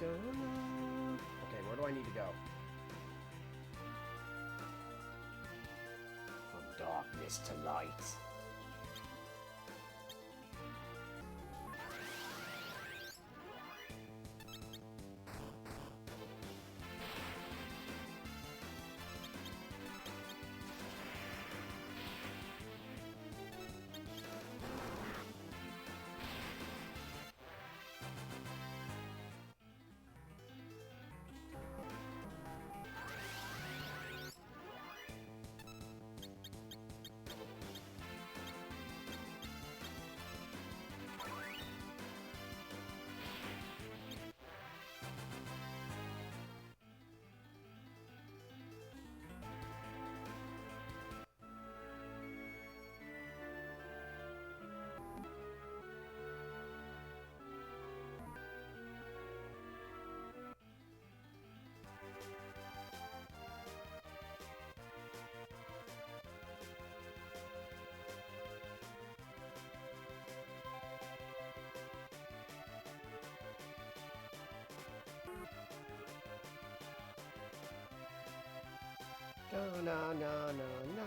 Okay, where do I need to go? From darkness to light. No, no, no, no, no.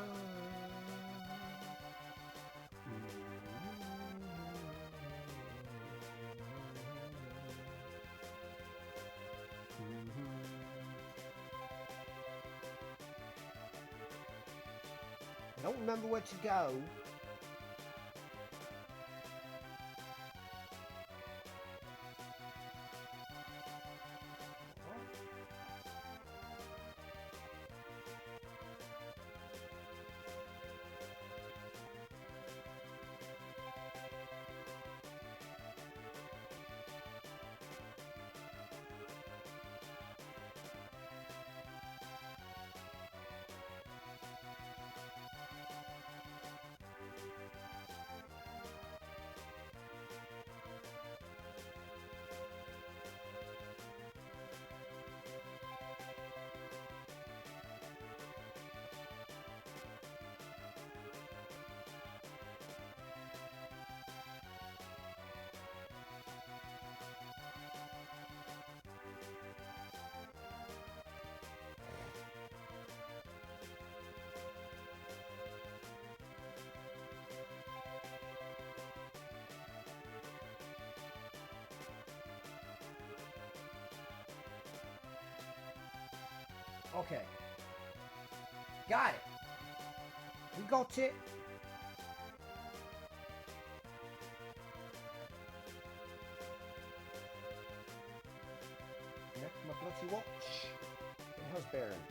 I don't remember where to go. Okay. Got it. We got it. Connect my bloody watch. What the hell's Baron?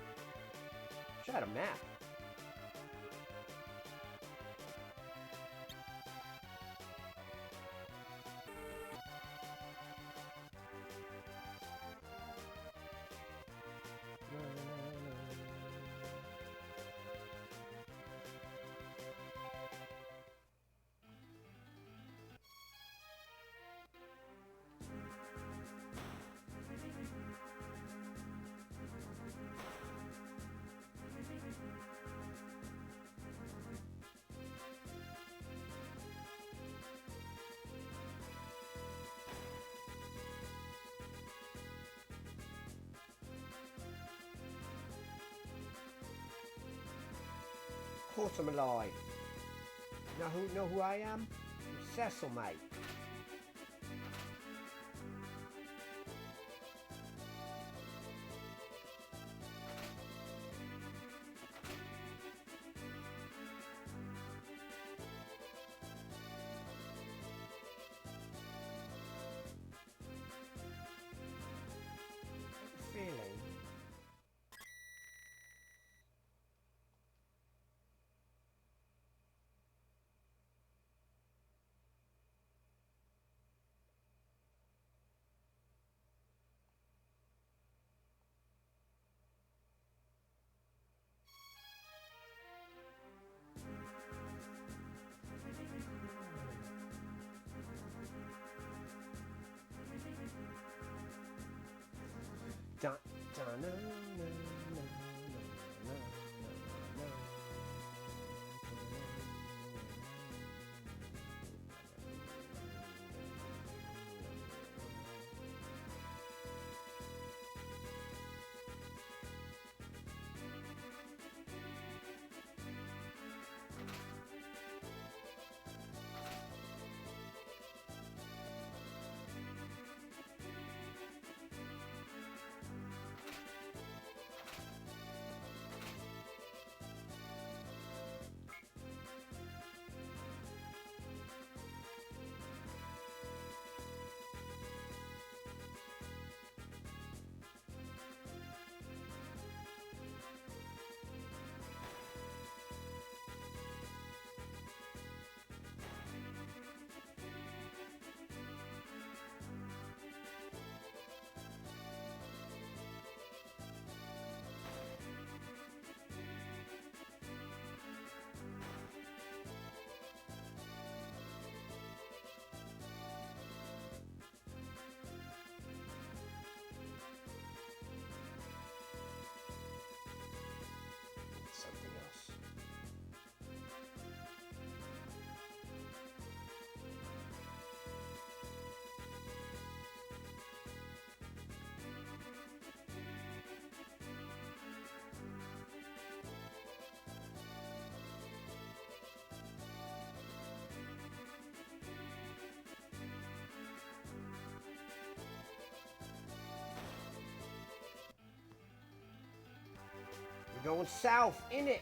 Wish I had a map. Of course I'm alive. Know who I am? I'm Cecil, mate. Feeling. Dun, dun, no, no, no, no, no, Going south, in it.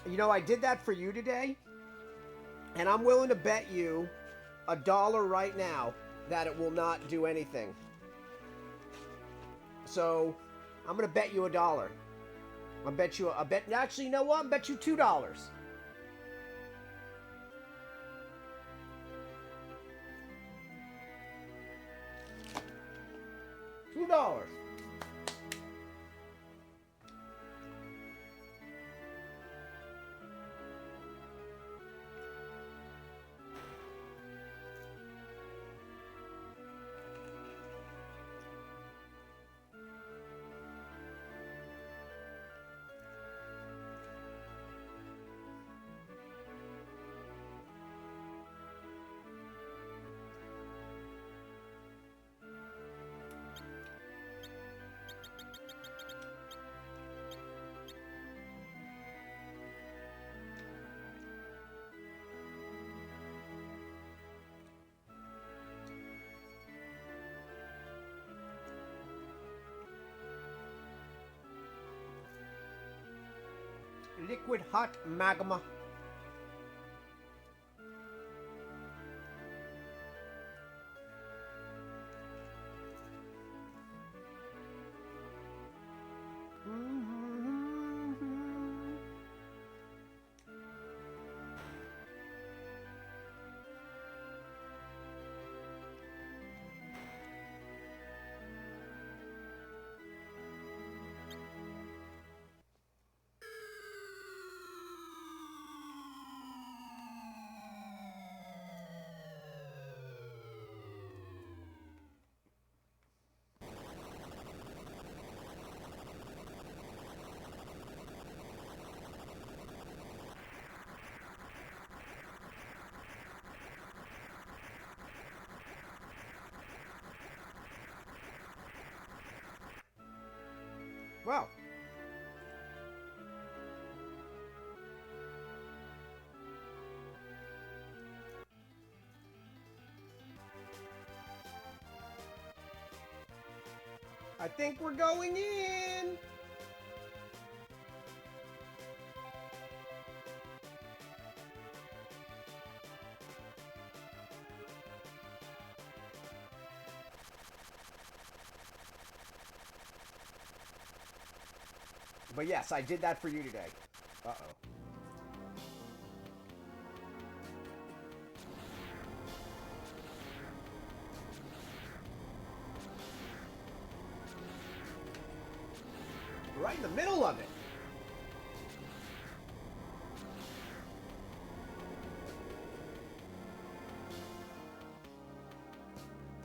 You know, I did that for you today, and I'm willing to bet you $1 right now that it will not do anything. So, I'm gonna bet you $1. I bet you a bet. Actually, you know what? I bet you $2. $2. Liquid hot magma. Well, I think we're going in. But yes, I did that for you today. Uh-oh. Right in the middle of it.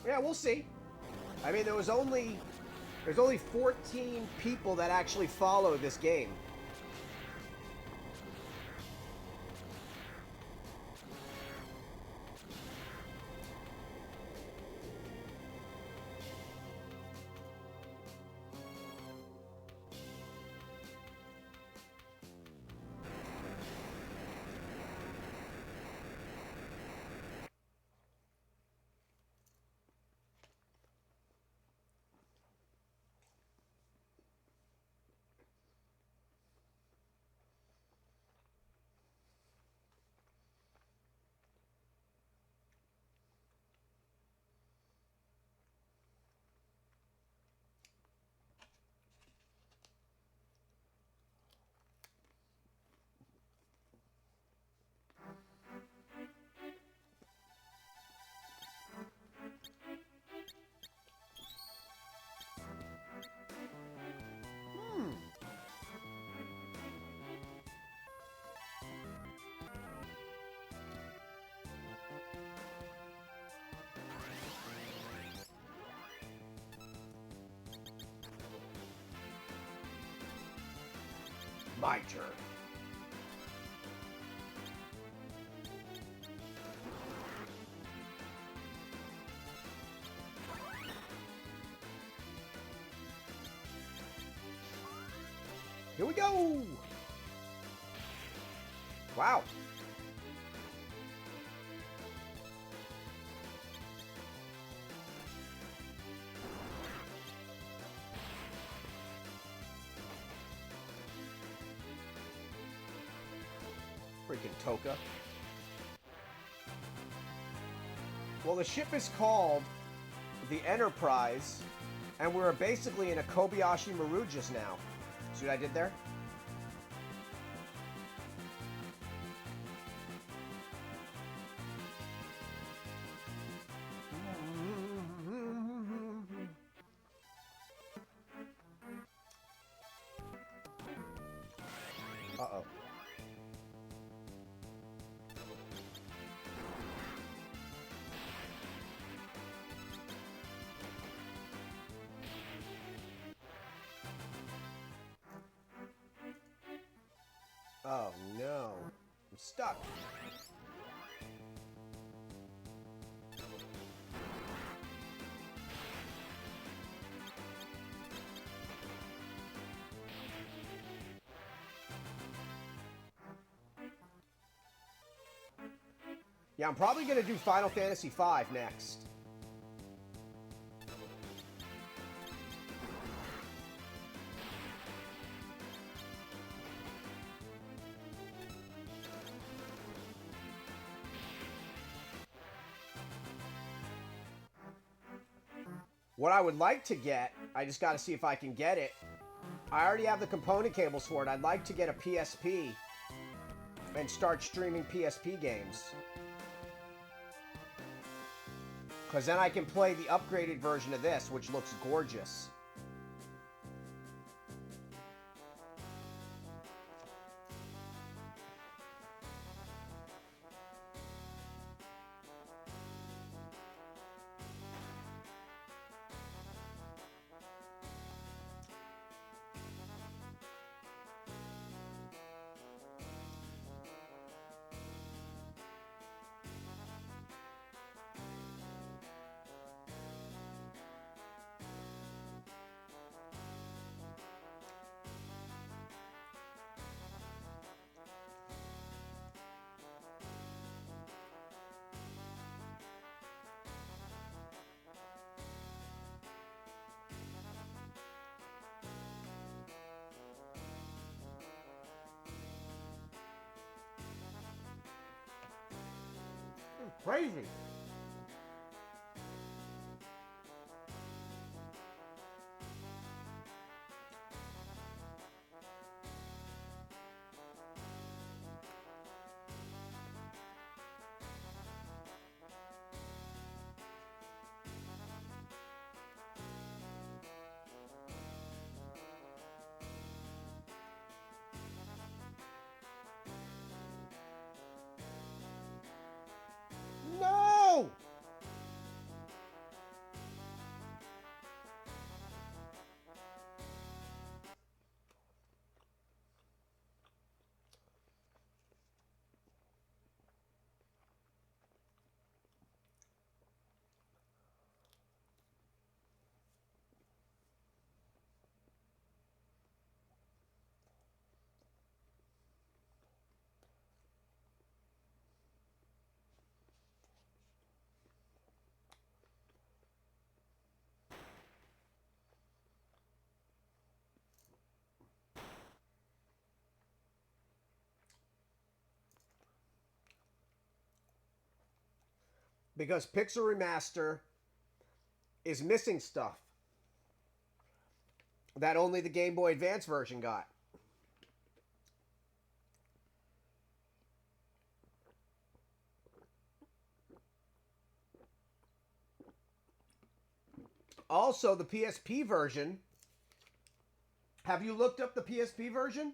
Yeah, we'll see. I mean, there's only 14 people that actually follow this game. my turn. Here we go! Wow. Freaking Toka. Well, the ship is called the Enterprise, and we're basically in a Kobayashi Maru just now. See what I did there? Uh-oh. Oh no. I'm stuck. Yeah, I'm probably going to do Final Fantasy V next. What I would like to get, I just got to see if I can get it. I already have the component cables for it. I'd like to get a PSP and start streaming PSP games. Because then I can play the upgraded version of this, which looks gorgeous. Crazy. No! Because Pixel Remaster is missing stuff that only the Game Boy Advance version got. Also, the PSP version. Have you looked up the PSP version?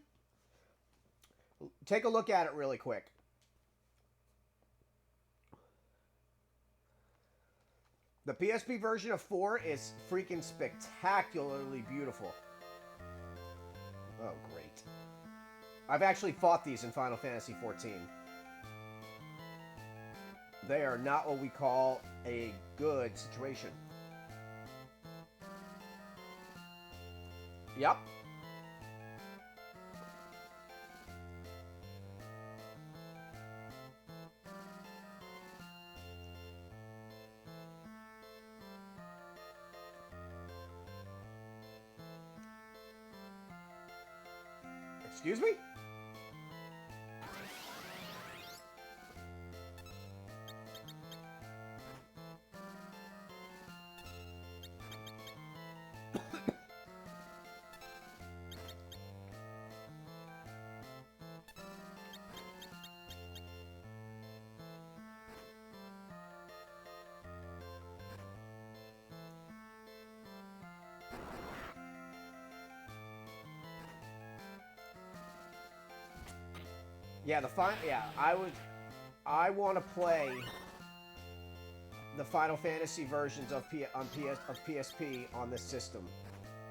Take a look at it really quick. The PSP version of 4 is freaking spectacularly beautiful. Oh, great. I've actually fought these in Final Fantasy XIV. They are not what we call a good situation. Yep. Excuse me? Yeah, I want to play the Final Fantasy versions of PSP on this system,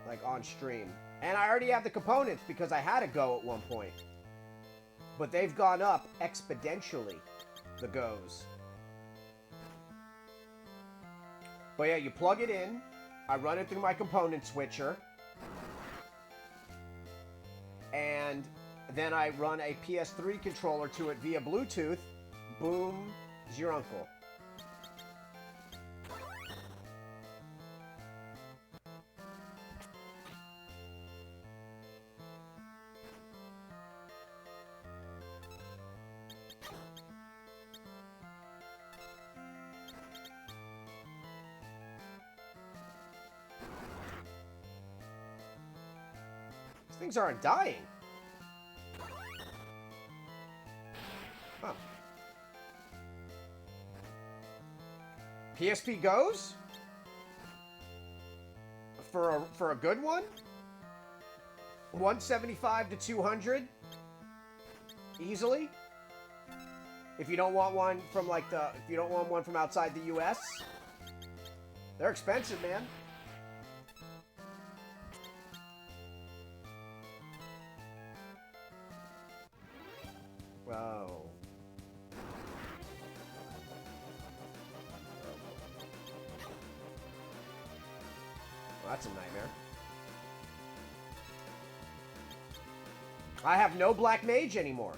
like on stream. And I already have the components because I had a Go at one point. But they've gone up exponentially, the Go's. But yeah, you plug it in, I run it through my component switcher, and then I run a PS3 controller to it via Bluetooth. Boom, is your uncle. These things aren't dying. Huh. PSP goes? For a good one? 175 to 200? Easily? If you don't want one from if you don't want one from outside the US? They're expensive, man. Wow. Well, that's a nightmare. I have no Black Mage anymore.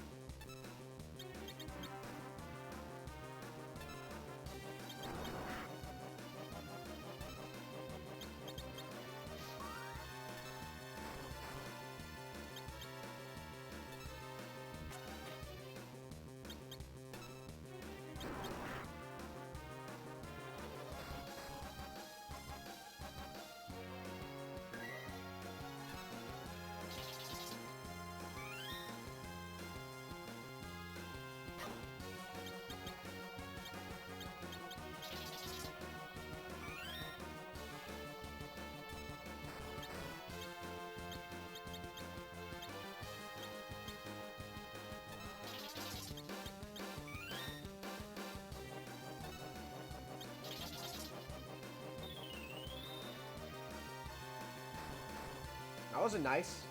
That wasn't nice.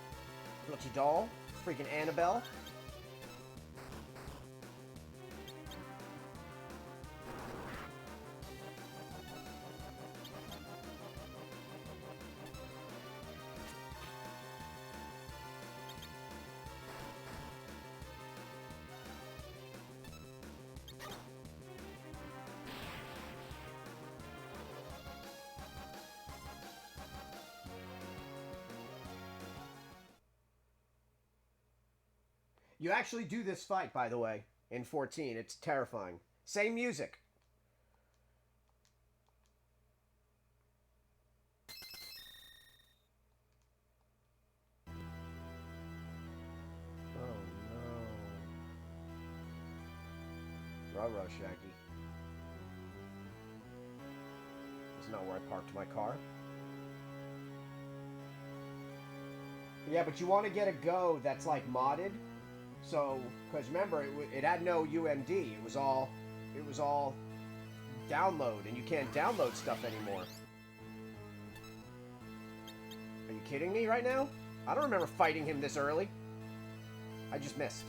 Little doll. Freaking Annabelle. You actually do this fight, by the way, in 14. It's terrifying. Same music. Oh, no. Ruh-roh, Shaggy. This is not where I parked my car. Yeah, but you want to get a Go that's, like, modded. So, because remember, it had no UMD. It was all download, and you can't download stuff anymore. Are you kidding me right now? I don't remember fighting him this early. I just missed.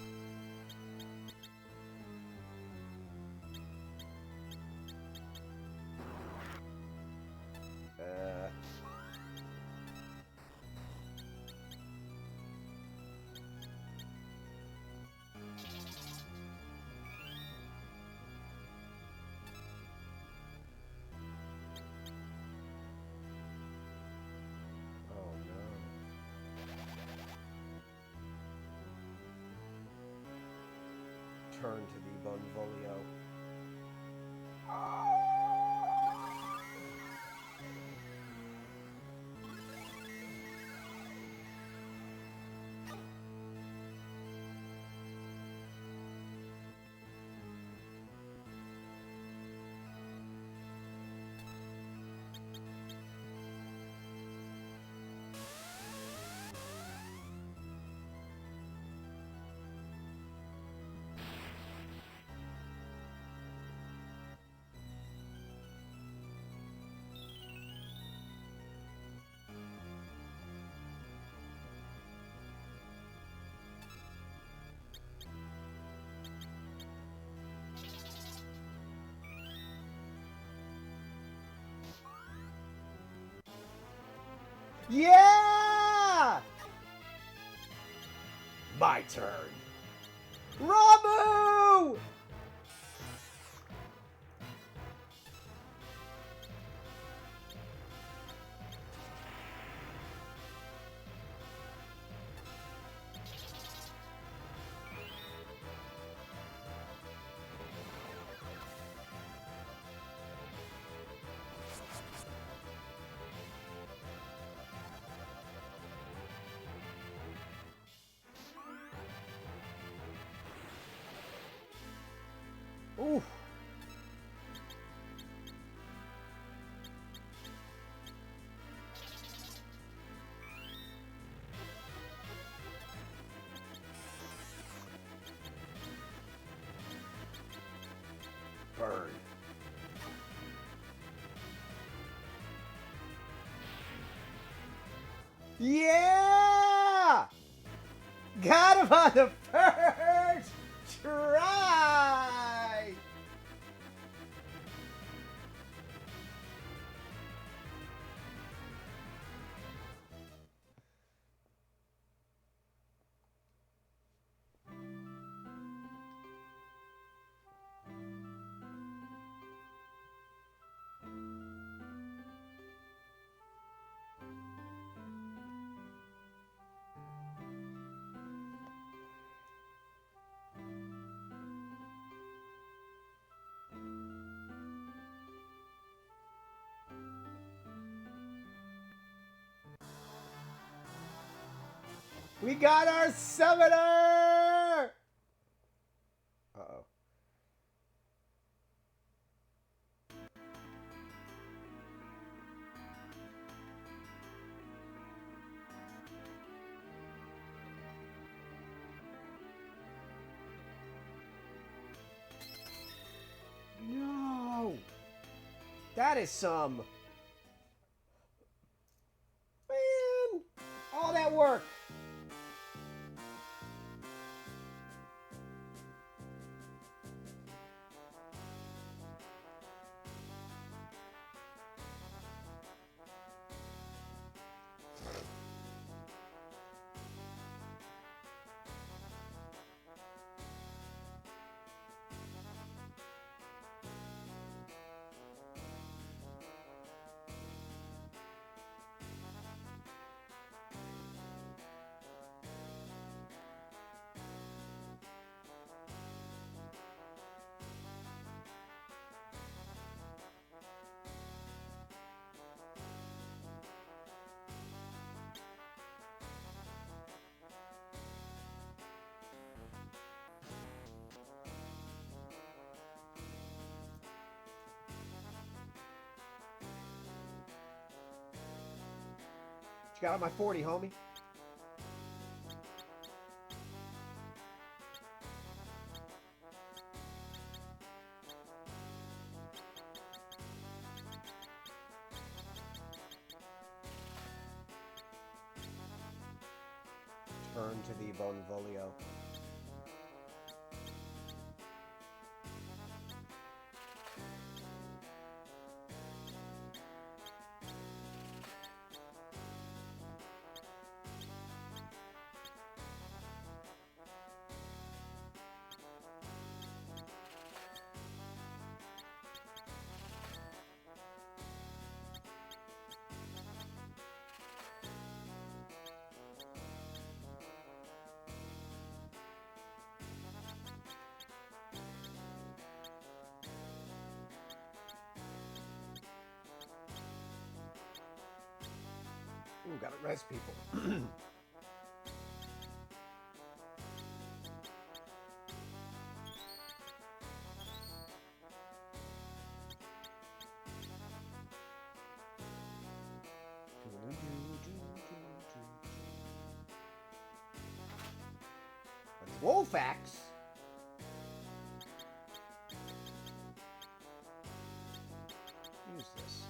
Turn to the Bonvolio. Yeah! My turn. Ramu! Oof. Burn. Yeah! Got him on the first try! We got our summoner! Uh-oh. No! That is some... Man! All that work! You got on my 40, homie. Turn to the Bonvolio. Ooh, gotta res people. Wolfax? Use this.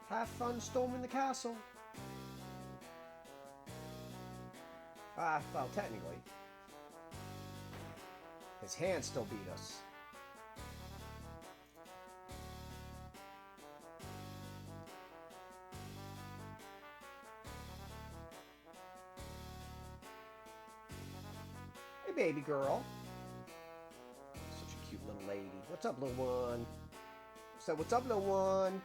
Have fun storming the castle. Well, technically. His hands still beat us. Hey, baby girl. Such a cute little lady. What's up, little one? So, what's up, little one?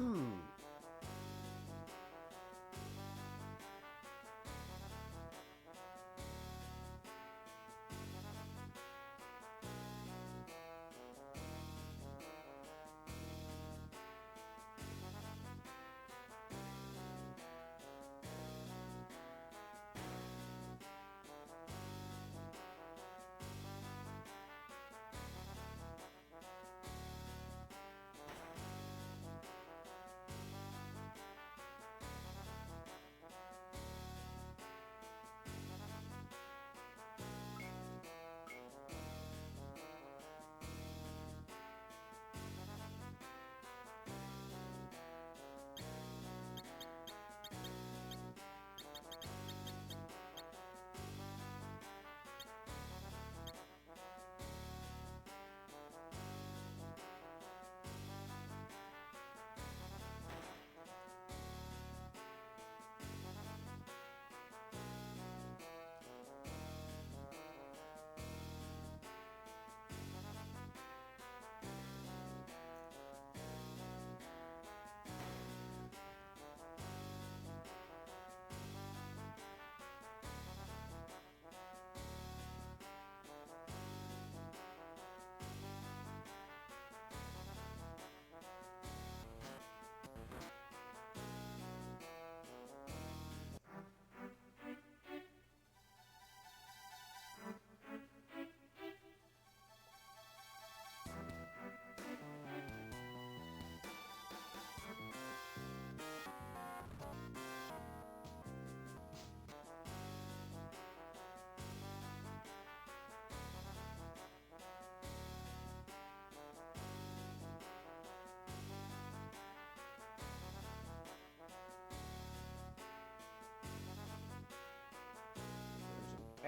Hmm.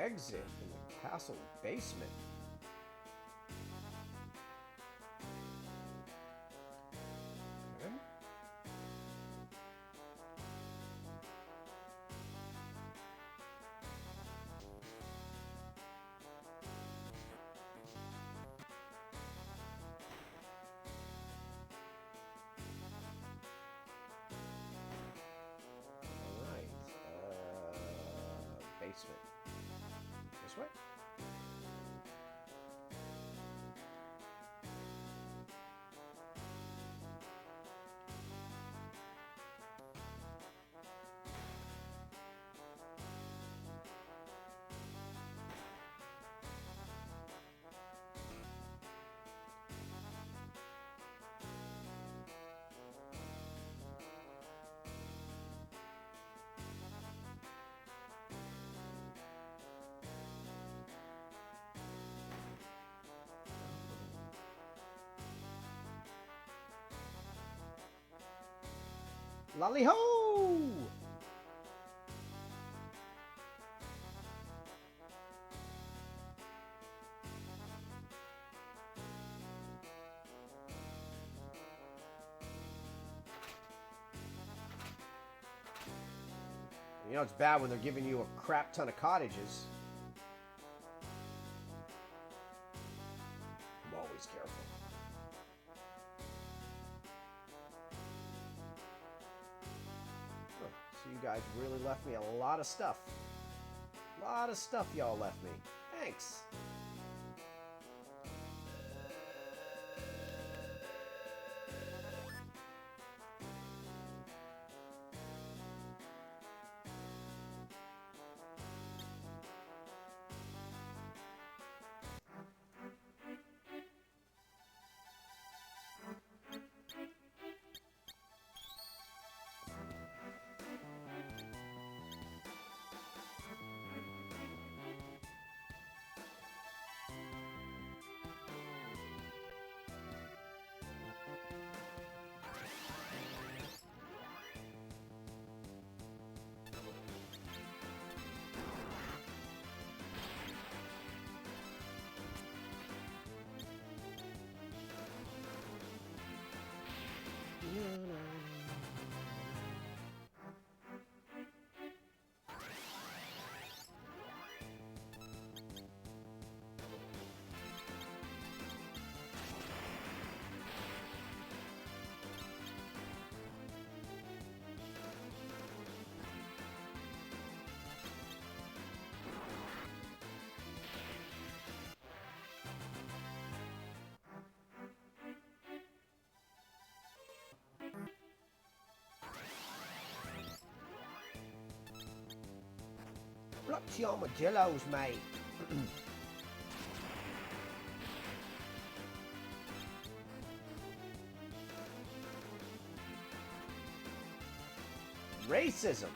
exit in the castle basement. Okay. Alright. Basement. This way? Lolly ho! You know it's bad when they're giving you a crap ton of cottages. I'm always careful. So you guys really left me a lot of stuff. A lot of stuff y'all left me. Thanks. What's your armadillos, mate? Racism.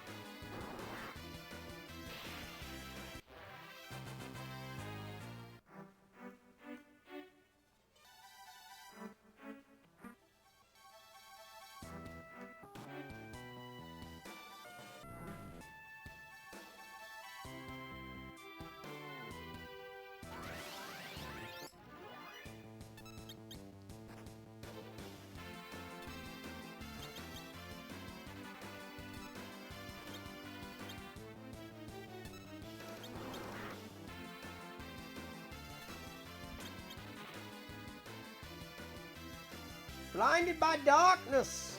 Blinded by darkness.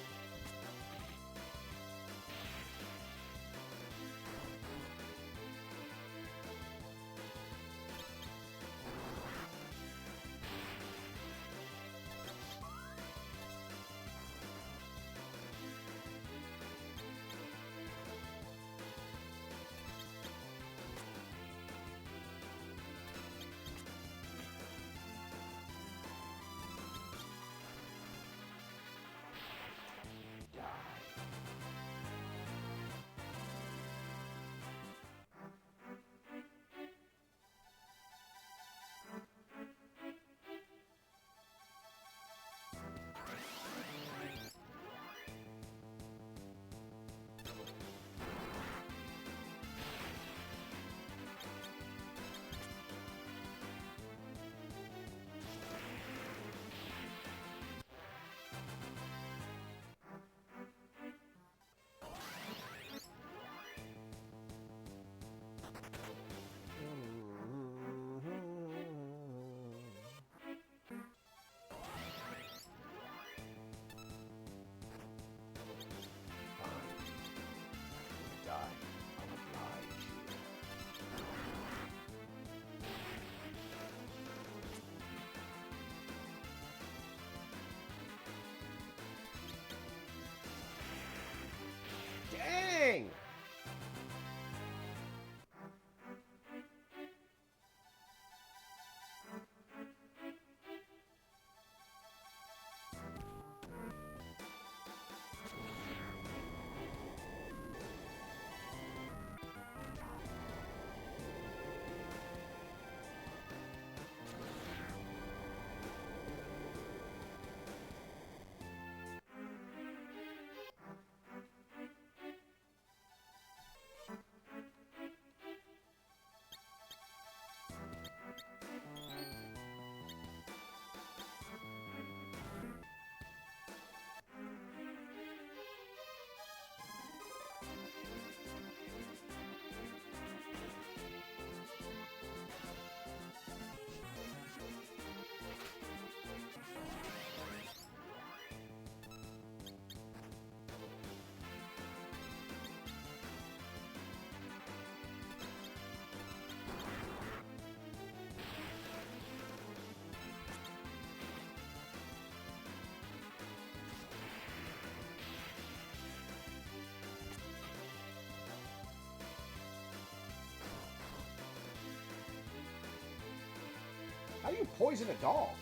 do you poison a doll?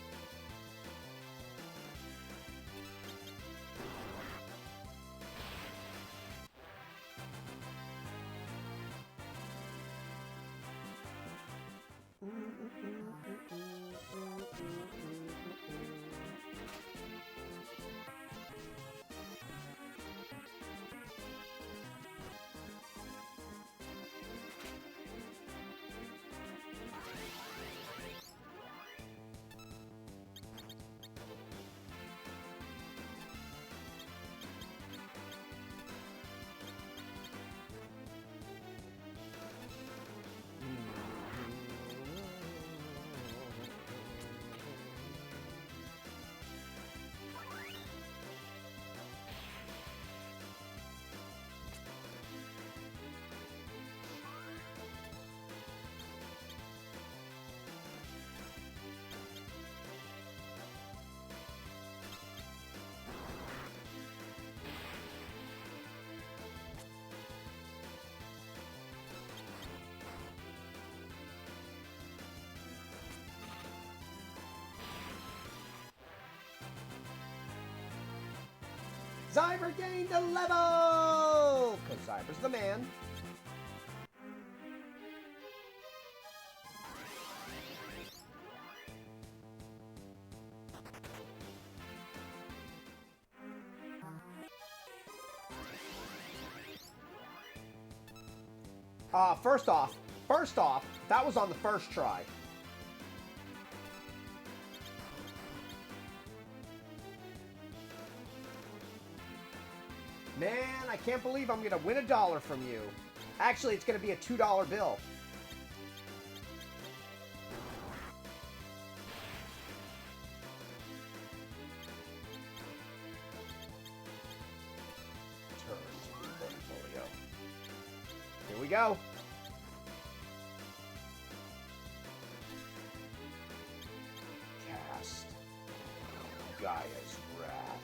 Zyber gained a level! Because Zyber's the man. First off, that was on the first try. Man, I can't believe I'm gonna win $1 from you. Actually, it's gonna be a $2 bill. Turn to portfolio. Here we go. Cast Gaia's Wrath.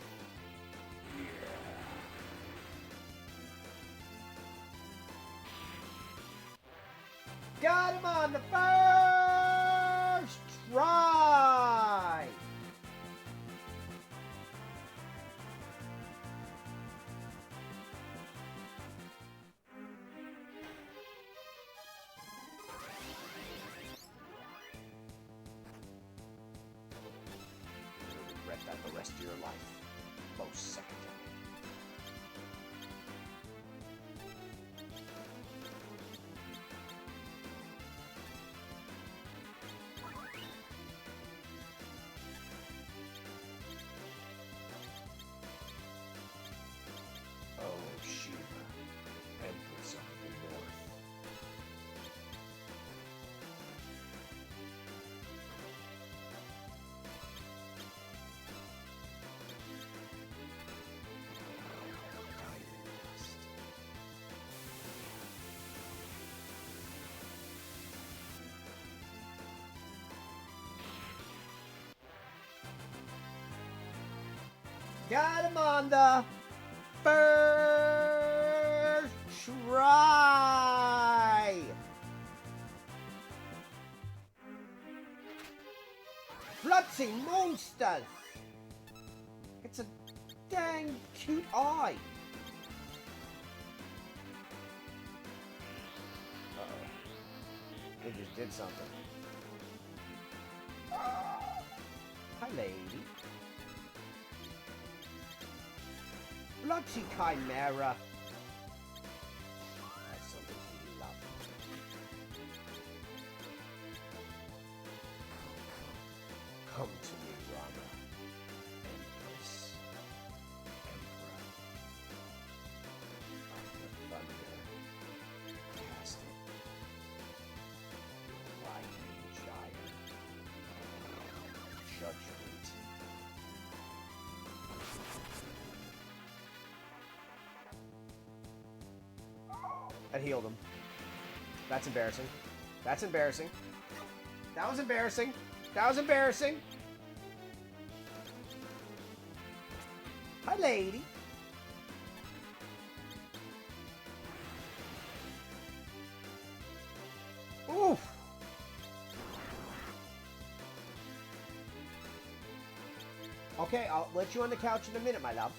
Got him on the first try! You'll regret that the rest of your life. Most second. Got him on the first try! Bloody monsters! It's a dang cute eye! Uh-oh. They just did something. Hi, lady. Bloody Chimera. That's something we love. Come to me, Rama. Empress. Emperor. Of the thunder. Cast it. Lightning giant. Judgment. That healed him. That's embarrassing. That's embarrassing. That was embarrassing. That was embarrassing. Hi, lady. Oof. Okay, I'll let you on the couch in a minute, my love.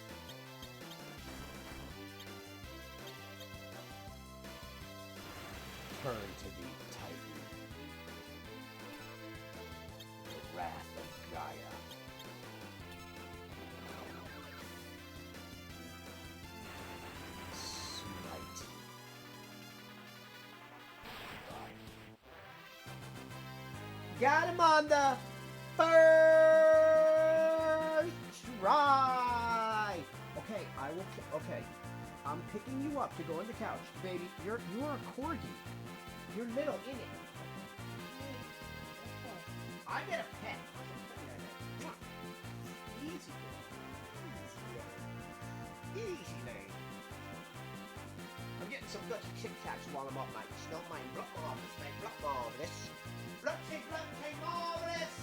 Turn to the Titan. The wrath of Gaia. Smite. Got him on the first try. Okay, I will. Okay, I'm picking you up to go on the couch, baby. You're a corgi. You're little, in it. I get a pet. Easy, girl. Easy, lady. I'm getting some good Tic Tacs while I'm up, mate. Just don't mind. Block marvelous, mate. Block marvelous. Blocky, marvelous.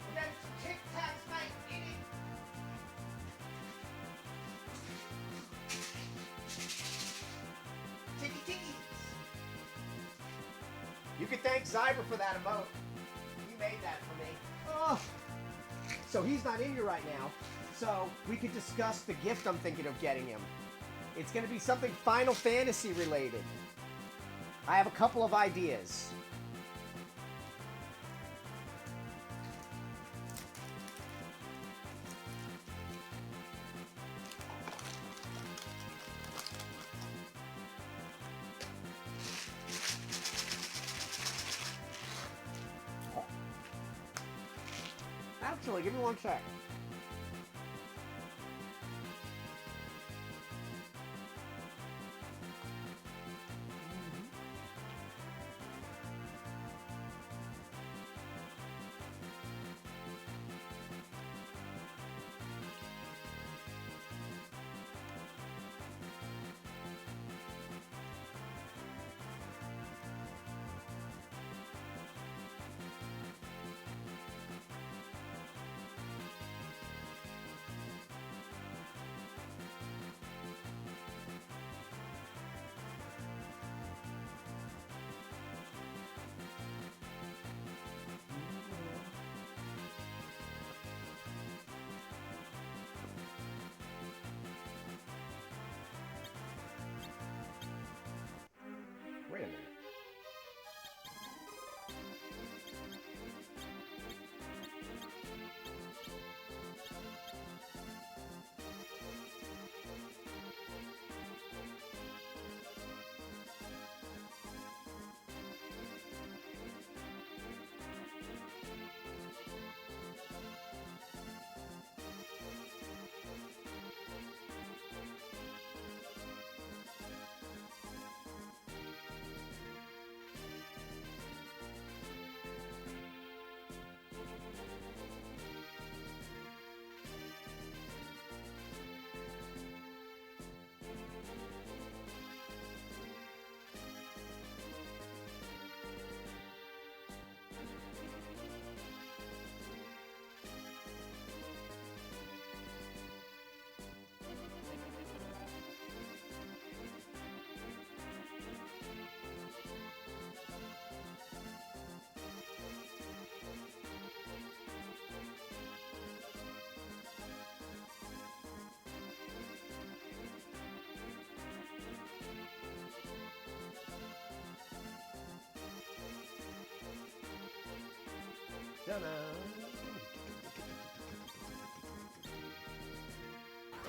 We're getting some Tic Tacs, mate. In it. Ticky tickies. You can thank Zyber for that emote. He made that for me. Oh. So he's not in here right now. So we could discuss the gift I'm thinking of getting him. It's going to be something Final Fantasy related. I have a couple of ideas. Actually, give me one sec. Wait a minute.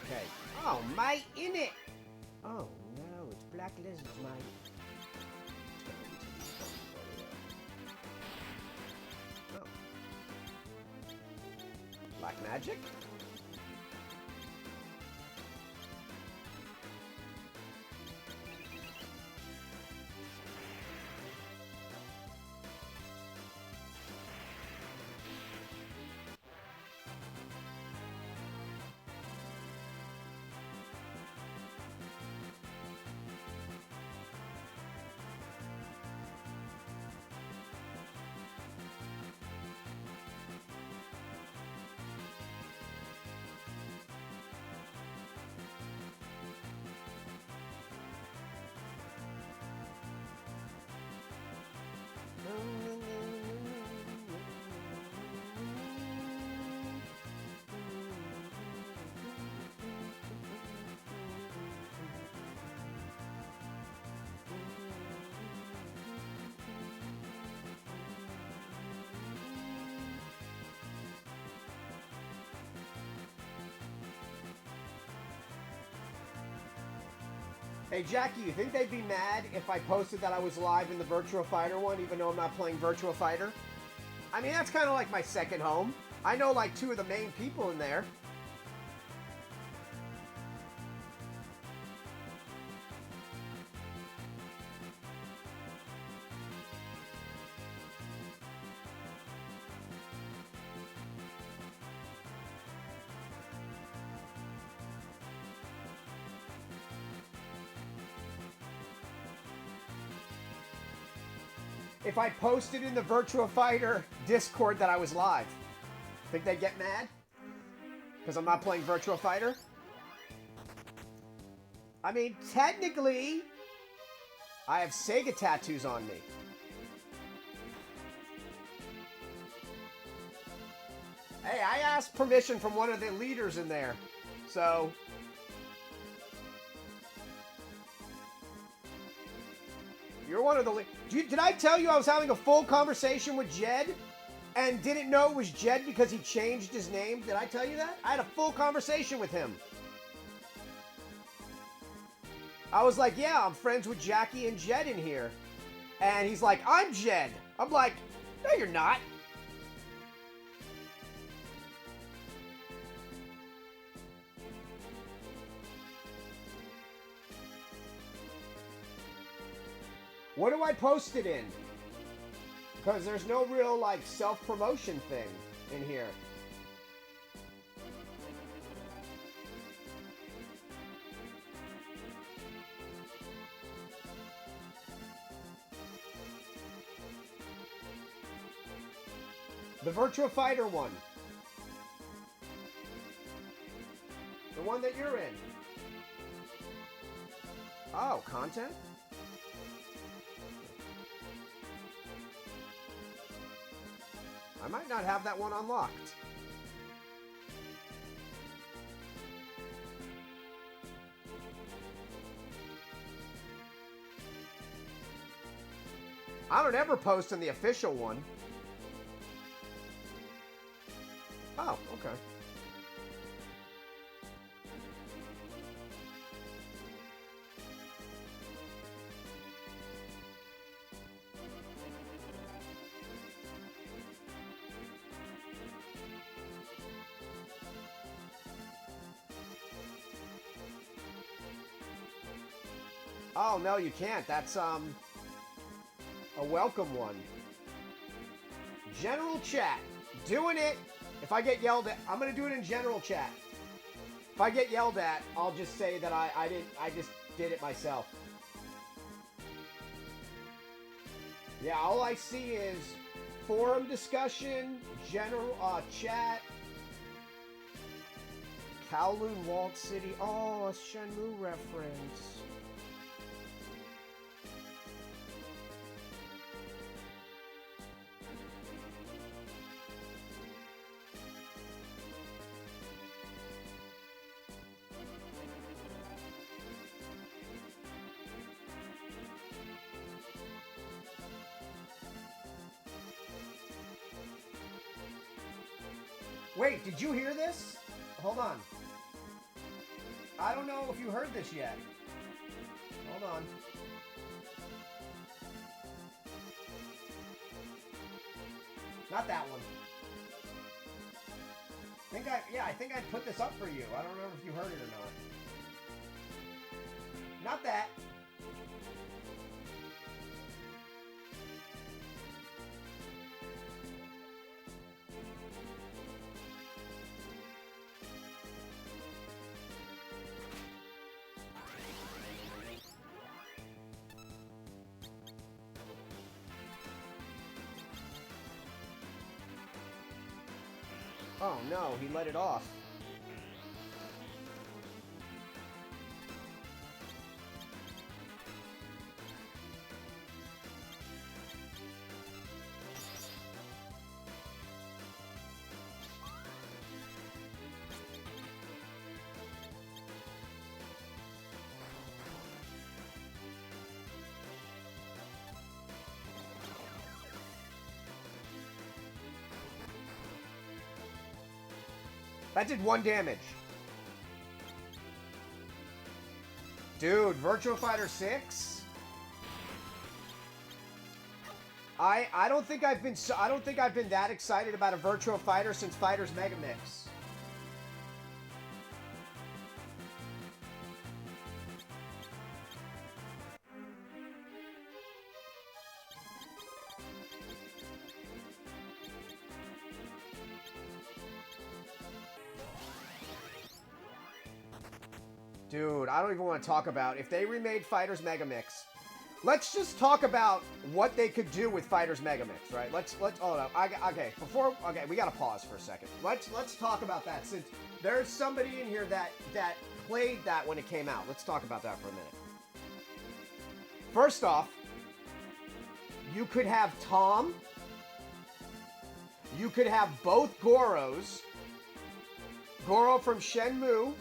Okay. Oh, mate, in it. Oh no, it's black lizards, mate. Oh. Black magic? Hey, Jackie, you think they'd be mad if I posted that I was live in the Virtua Fighter one, even though I'm not playing Virtua Fighter? I mean, that's kind of like my second home. I know like two of the main people in there. If I posted in the Virtua Fighter Discord that I was live, think they'd get mad? Because I'm not playing Virtua Fighter? I mean, technically, I have Sega tattoos on me. Hey, I asked permission from one of the leaders in there, so... You're one of the... Did I tell you I was having a full conversation with Jed and didn't know it was Jed because he changed his name? Did I tell you that? I had a full conversation with him. I was like, yeah, I'm friends with Jackie and Jed in here. And he's like, I'm Jed. I'm like, no, you're not. What do I post it in? Because there's no real, like, self-promotion thing in here. The Virtua Fighter one. The one that you're in. Oh, content? I might not have that one unlocked. I don't ever post in the official one. Oh, okay. Oh, no, you can't. That's, a welcome one. General chat. Doing it. If I get yelled at, I'm going to do it in general chat. If I get yelled at, I'll just say that I just did it myself. Yeah, all I see is forum discussion, general, chat, Kowloon Walled City. Oh, a Shenmue reference. Wait, did you hear this? Hold on. I don't know if you heard this yet. Hold on. Not that one. I think I put this up for you. I don't remember if you heard it or not. Not that. Oh no, he let it off. That did 1 damage. Dude, Virtua Fighter 6? I don't think I've been that excited about a Virtua Fighter since Fighters Megamix. Dude, I don't even want to talk about if they remade Fighters Megamix. Let's just talk about what they could do with Fighters Megamix, right? Let's hold up. Okay, we gotta pause for a second. Let's talk about that since there's somebody in here that played that when it came out. Let's talk about that for a minute. First off, you could have Tom. You could have both Goros. Goro from Shenmue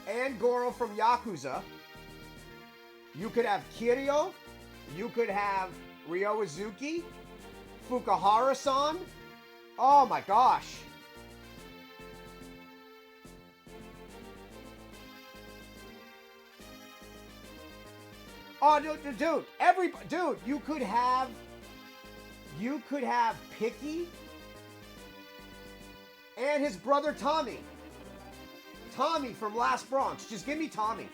and Goro from Yakuza. You could have Kiryu. You could have Ryoizuki. Fukuhara-san. Oh my gosh. Oh, dude, you could have Picky and his brother Tommy. Tommy from Last Bronx. Just give me Tommy.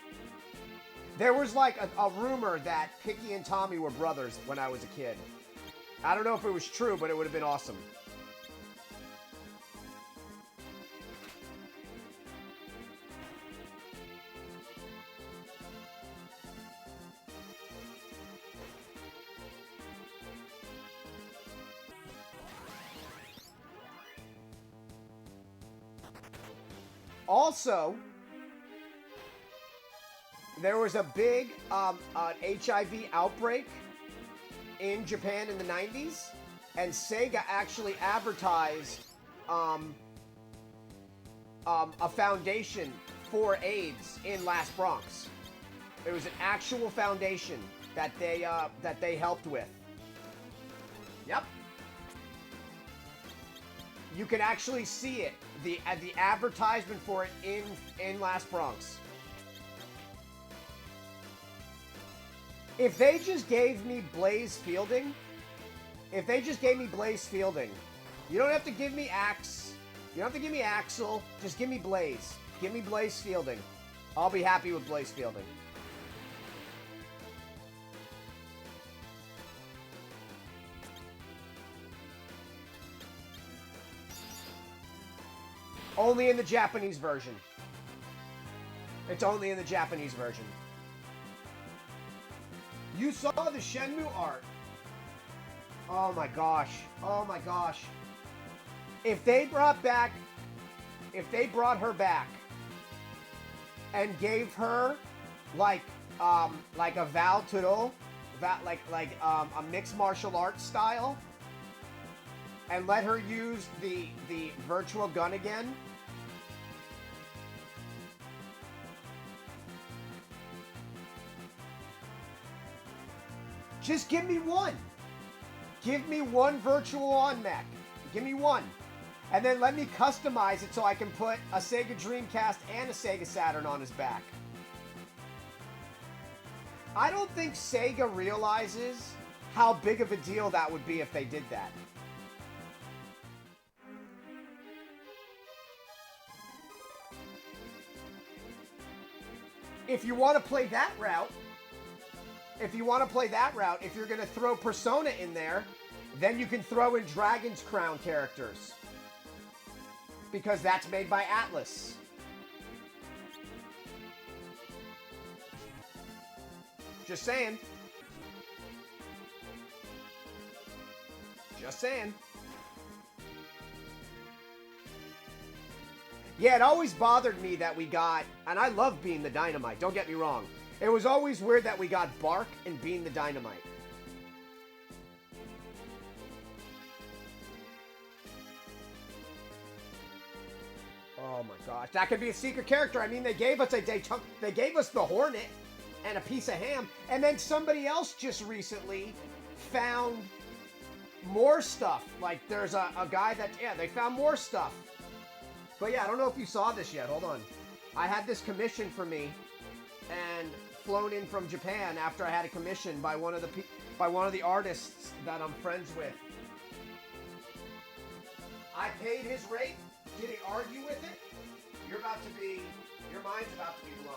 There was like a rumor that Picky and Tommy were brothers when I was a kid. I don't know if it was true, but it would have been awesome. Also, there was a big HIV outbreak in Japan in the 90s, and Sega actually advertised a foundation for AIDS in Last Bronx. It was an actual foundation that they helped with. Yep. You can actually see it, the advertisement for it in Last Bronx. If they just gave me Blaze Fielding, you don't have to give me Axe, you don't have to give me Axel, just give me Blaze. Give me Blaze Fielding. I'll be happy with Blaze Fielding. Only in the Japanese version. It's only in the Japanese version. You saw the Shenmue art. Oh my gosh. Oh my gosh. If they brought her back and gave her like a Val Turo, a mixed martial arts style, and let her use the virtual gun again. Just give me one. Give me one virtual on mech. Give me one. And then let me customize it so I can put a Sega Dreamcast and a Sega Saturn on his back. I don't think Sega realizes how big of a deal that would be if they did that. If you want to play that route, if you're going to throw Persona in there, then you can throw in Dragon's Crown characters. Because that's made by Atlas. Just saying. Just saying. Yeah, it always bothered me that we got, and I love Being the Dynamite, don't get me wrong. It was always weird that we got Bark and Being the Dynamite. Oh my gosh, that could be a secret character. I mean, they gave us the Hornet and a piece of ham, and then somebody else just recently found more stuff. Like, there's a guy that, yeah, they found more stuff. But yeah, I don't know if you saw this yet. Hold on. I had this commission for me, and flown in from Japan after I had a commission by one of the artists that I'm friends with. I paid his rate. Did he argue with it? Your mind's about to be blown.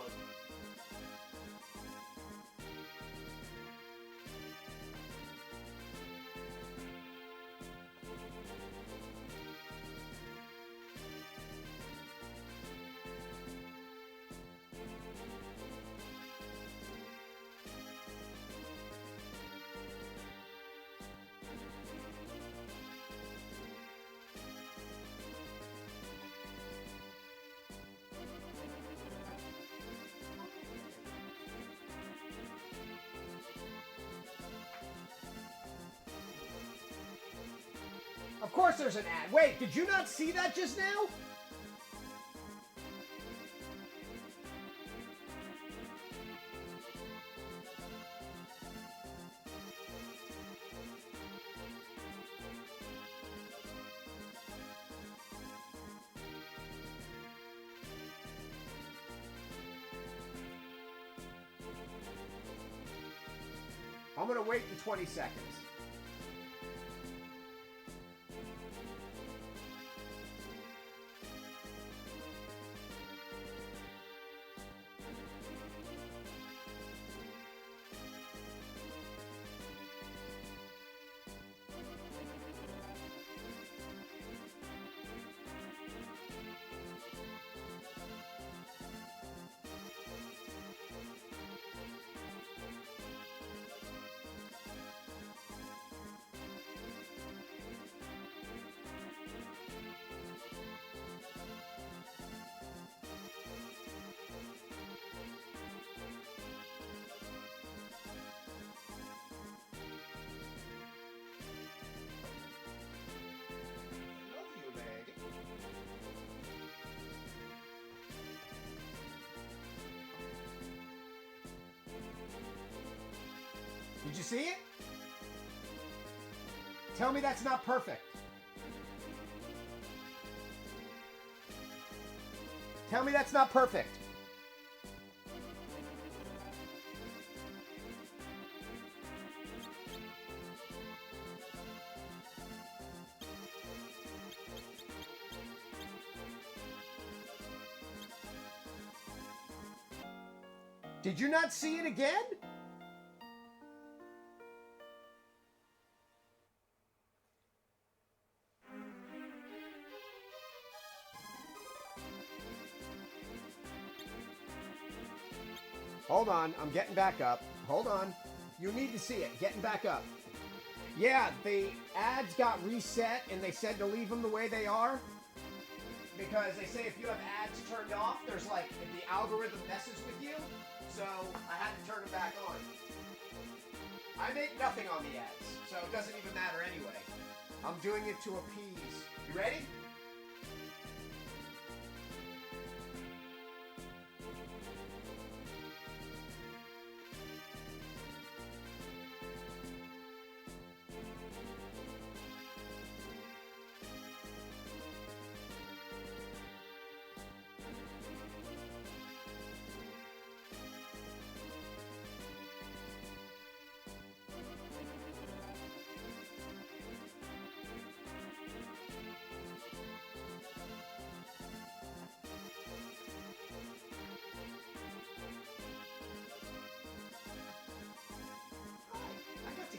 Of course there's an ad. Wait, did you not see that just now? I'm gonna wait the 20 seconds. Did you see it? Tell me that's not perfect. Tell me that's not perfect. Did you not see it again? Hold on, I'm getting back up. Hold on. You need to see it. Getting back up. Yeah, the ads got reset and they said to leave them the way they are. Because they say if you have ads turned off, there's like, the algorithm messes with you. So I had to turn them back on. I make nothing on the ads, so it doesn't even matter anyway. I'm doing it to appease. You ready?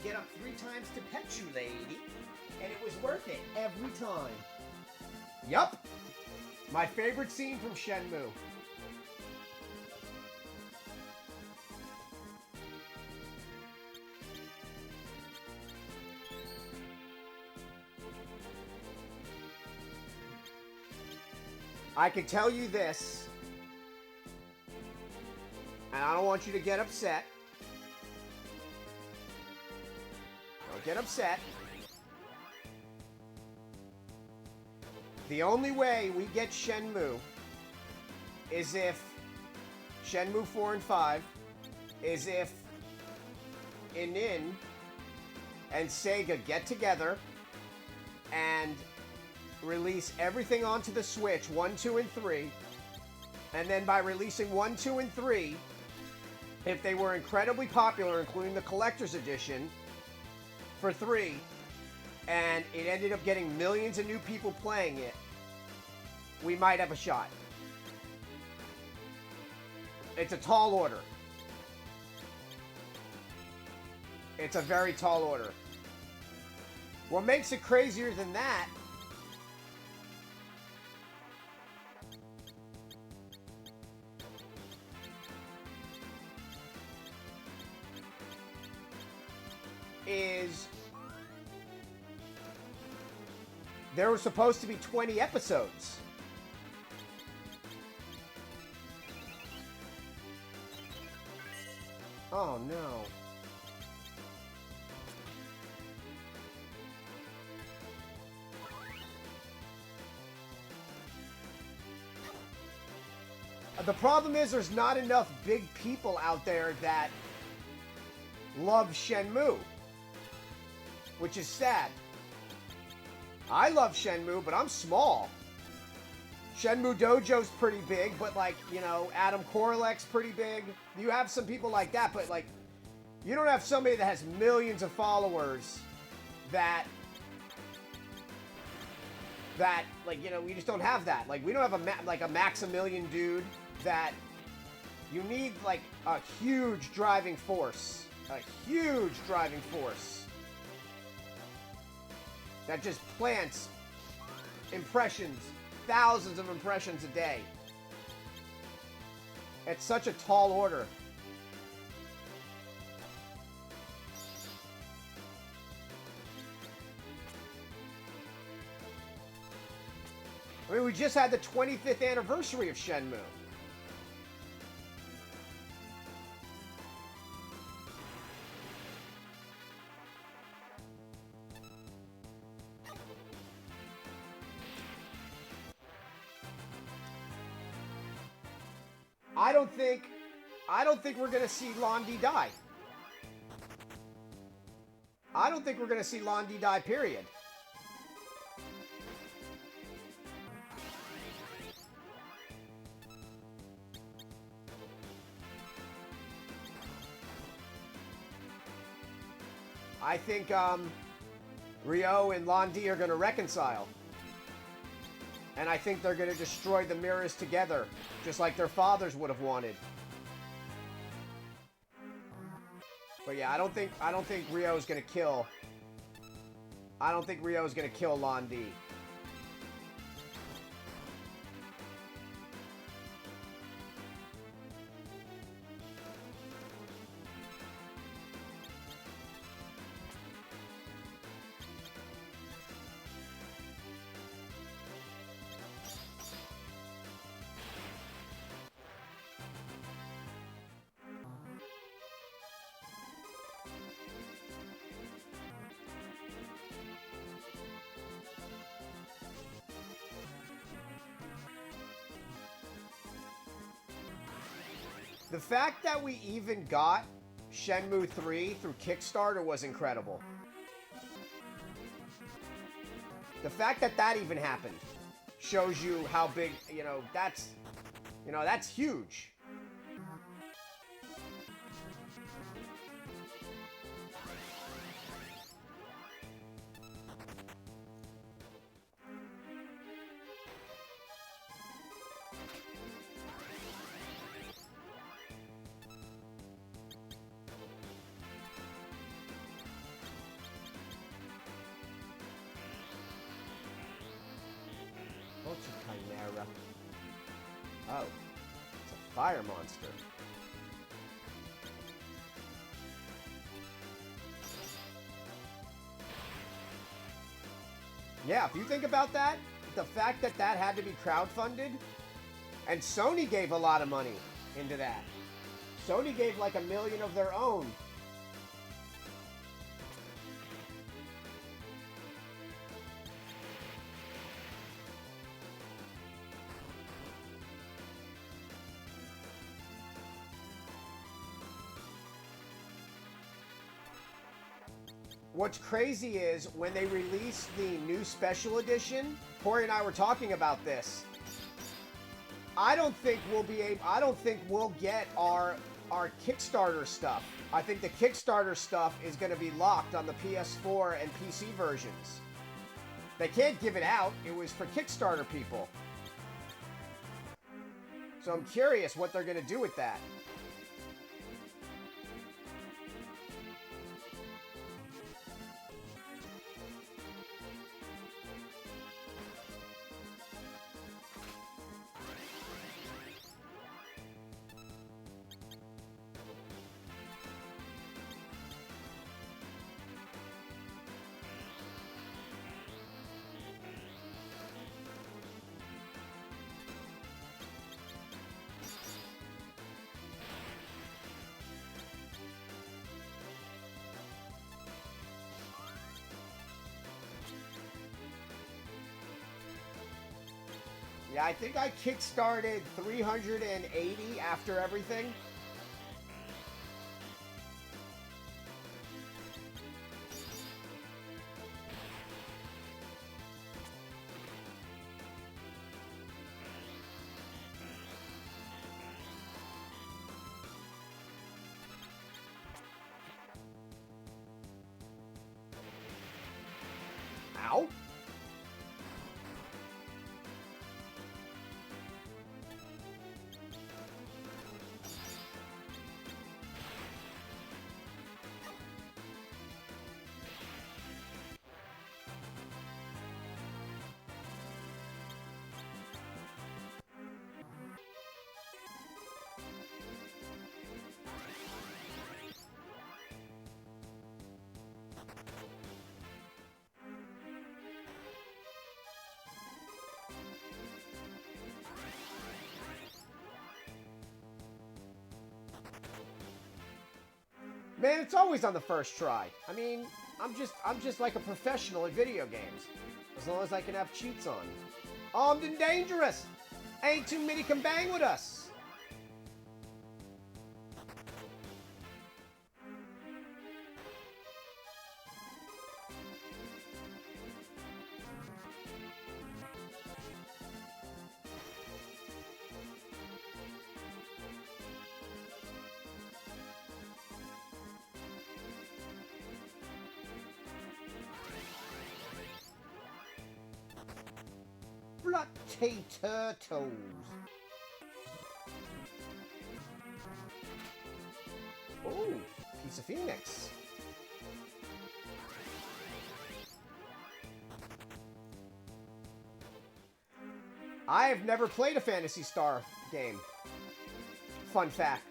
Get up 3 times to pet you, lady. And it was worth it every time. Yup. My favorite scene from Shenmue. I can tell you this, and I don't want you to get upset. Get upset. The only way we get Shenmue is if Shenmue 4 and 5 is if Inin and Sega get together and release everything onto the Switch, 1, 2, and 3, and then by releasing 1, 2, and 3, if they were incredibly popular, including the collector's edition for 3, and it ended up getting millions of new people playing it, we might have a shot. It's a tall order. It's a very tall order. What makes it crazier than that is there were supposed to be 20 episodes. Oh no. The problem is there's not enough big people out there that love Shenmue, which is sad. I love Shenmue, but I'm small. Shenmue Dojo's pretty big, but like, you know, Adam Korolek's pretty big. You have some people like that, but like, you don't have somebody that has millions of followers that like, you know, we just don't have that. Like, we don't have a Maximilian dude that you need like a huge driving force. A huge driving force that just plants impressions, thousands of impressions a day. It's such a tall order. I mean, we just had the 25th anniversary of Shenmue. I don't think we're gonna see Londi die. I don't think we're gonna see Londi die, period. I think Ryo and Londi are gonna reconcile. And I think they're going to destroy the mirrors together, just like their fathers would have wanted. But yeah, I don't think Ryo's going to kill. I don't think Ryo's going to kill Londi. The fact that we even got Shenmue 3 through Kickstarter was incredible. The fact that that even happened shows you how big, that's huge. Chimera. Oh, it's a fire monster. Yeah, if you think about that, the fact that that had to be crowdfunded, and Sony gave a lot of money into that. Sony gave like $1 million of their own. What's crazy is when they released the new special edition, Corey and I were talking about this. I don't think we'll get our are Kickstarter stuff. I think the Kickstarter stuff is going to be locked on the PS4 and PC versions. They can't give it out. It was for Kickstarter people. So I'm curious what they're going to do with that. Yeah, I think I kickstarted 380 after everything. Ow. Man, it's always on the first try. I mean, I'm just like a professional at video games. As long as I can have cheats on. Armed and dangerous! Ain't too many can bang with us! Potatoes. Oh, piece of Phoenix. I have never played a Phantasy Star game. Fun fact.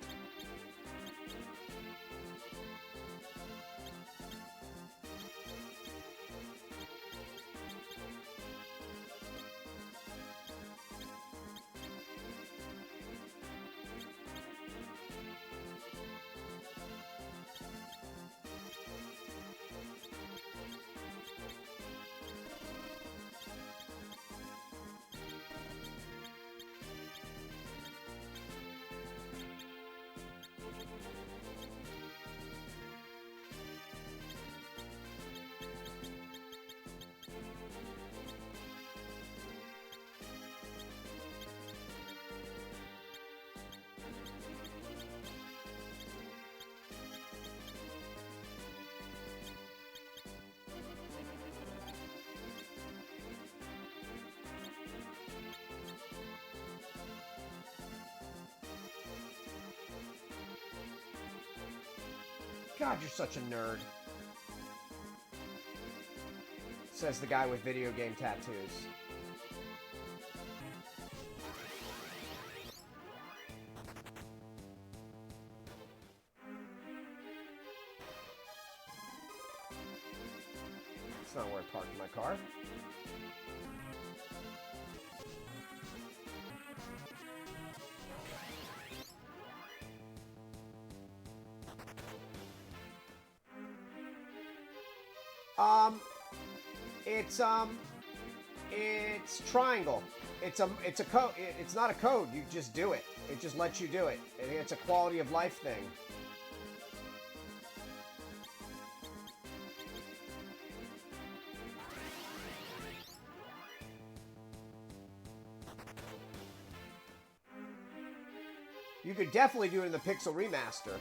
God, you're such a nerd. Says the guy with video game tattoos. It's not where I parked my car. It's triangle. It's a code. It's not a code. You just do it. It just lets you do it. It's a quality of life thing. You could definitely do it in the Pixel Remaster.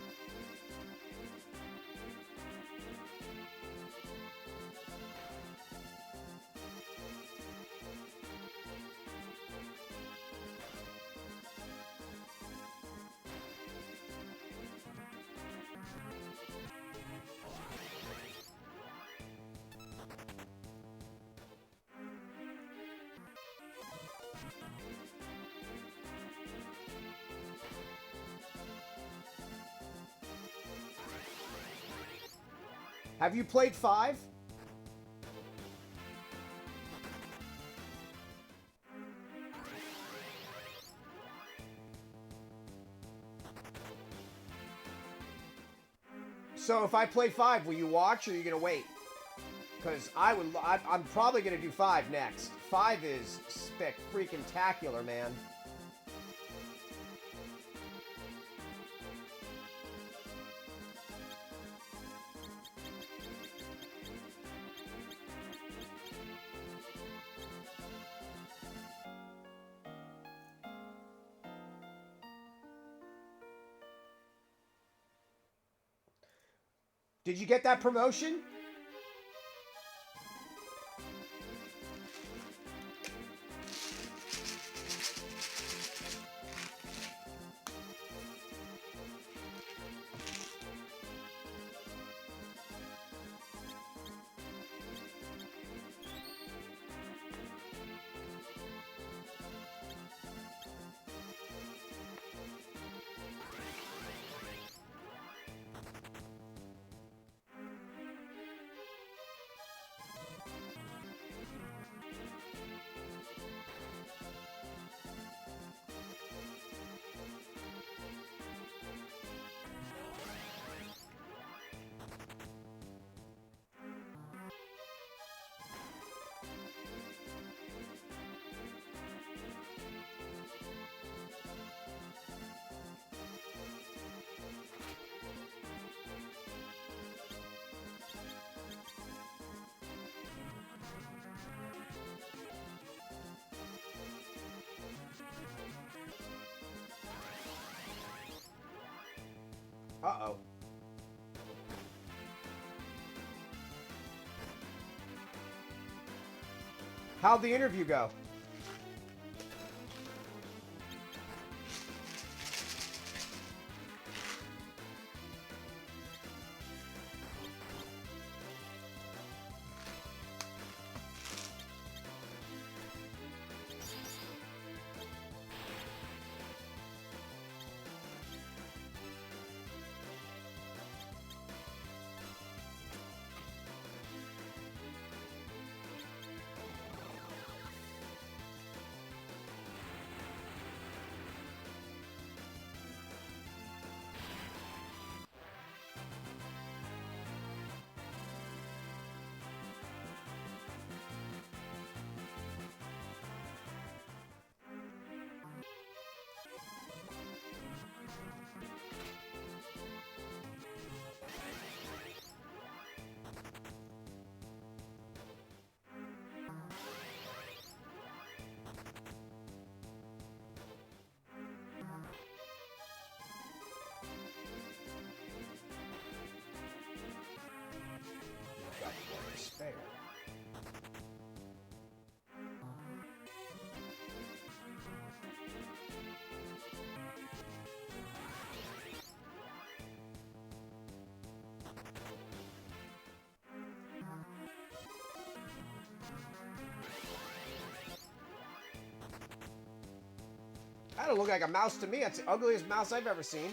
Have you played 5? So if I play 5, will you watch or are you gonna wait? Because I'm probably gonna do 5 next. 5 is freaking-tacular, man. Did you get that promotion? Uh-oh. How'd the interview go? Despair. That don't look like a mouse to me. That's the ugliest mouse I've ever seen.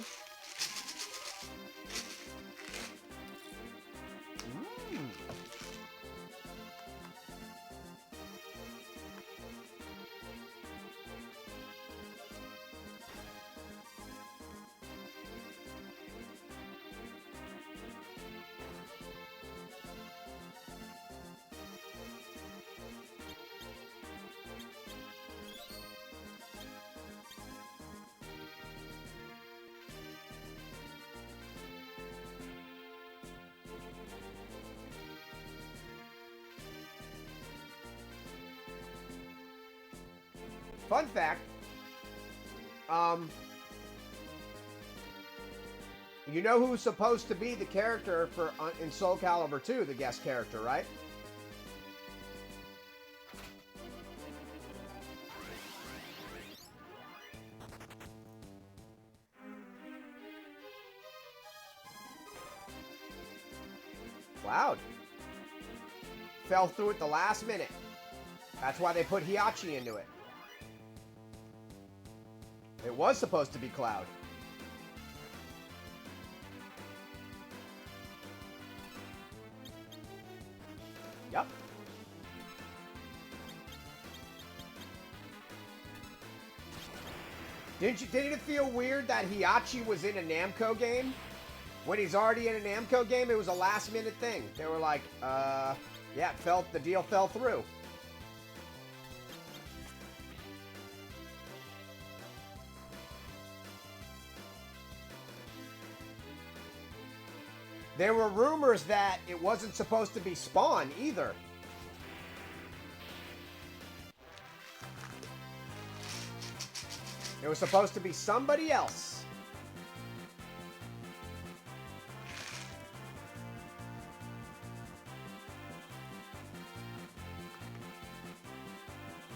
Fun fact, You know who's supposed to be the character for in Soul Calibur 2, the guest character, right? Cloud. Fell through at the last minute. That's why they put Hiachi into it. It was supposed to be Cloud. Yep. Didn't it feel weird that Hiachi was in a Namco game? When he's already in a Namco game, it was a last minute thing. They were like, yeah, the deal fell through. There were rumors that it wasn't supposed to be Spawn either. It was supposed to be somebody else.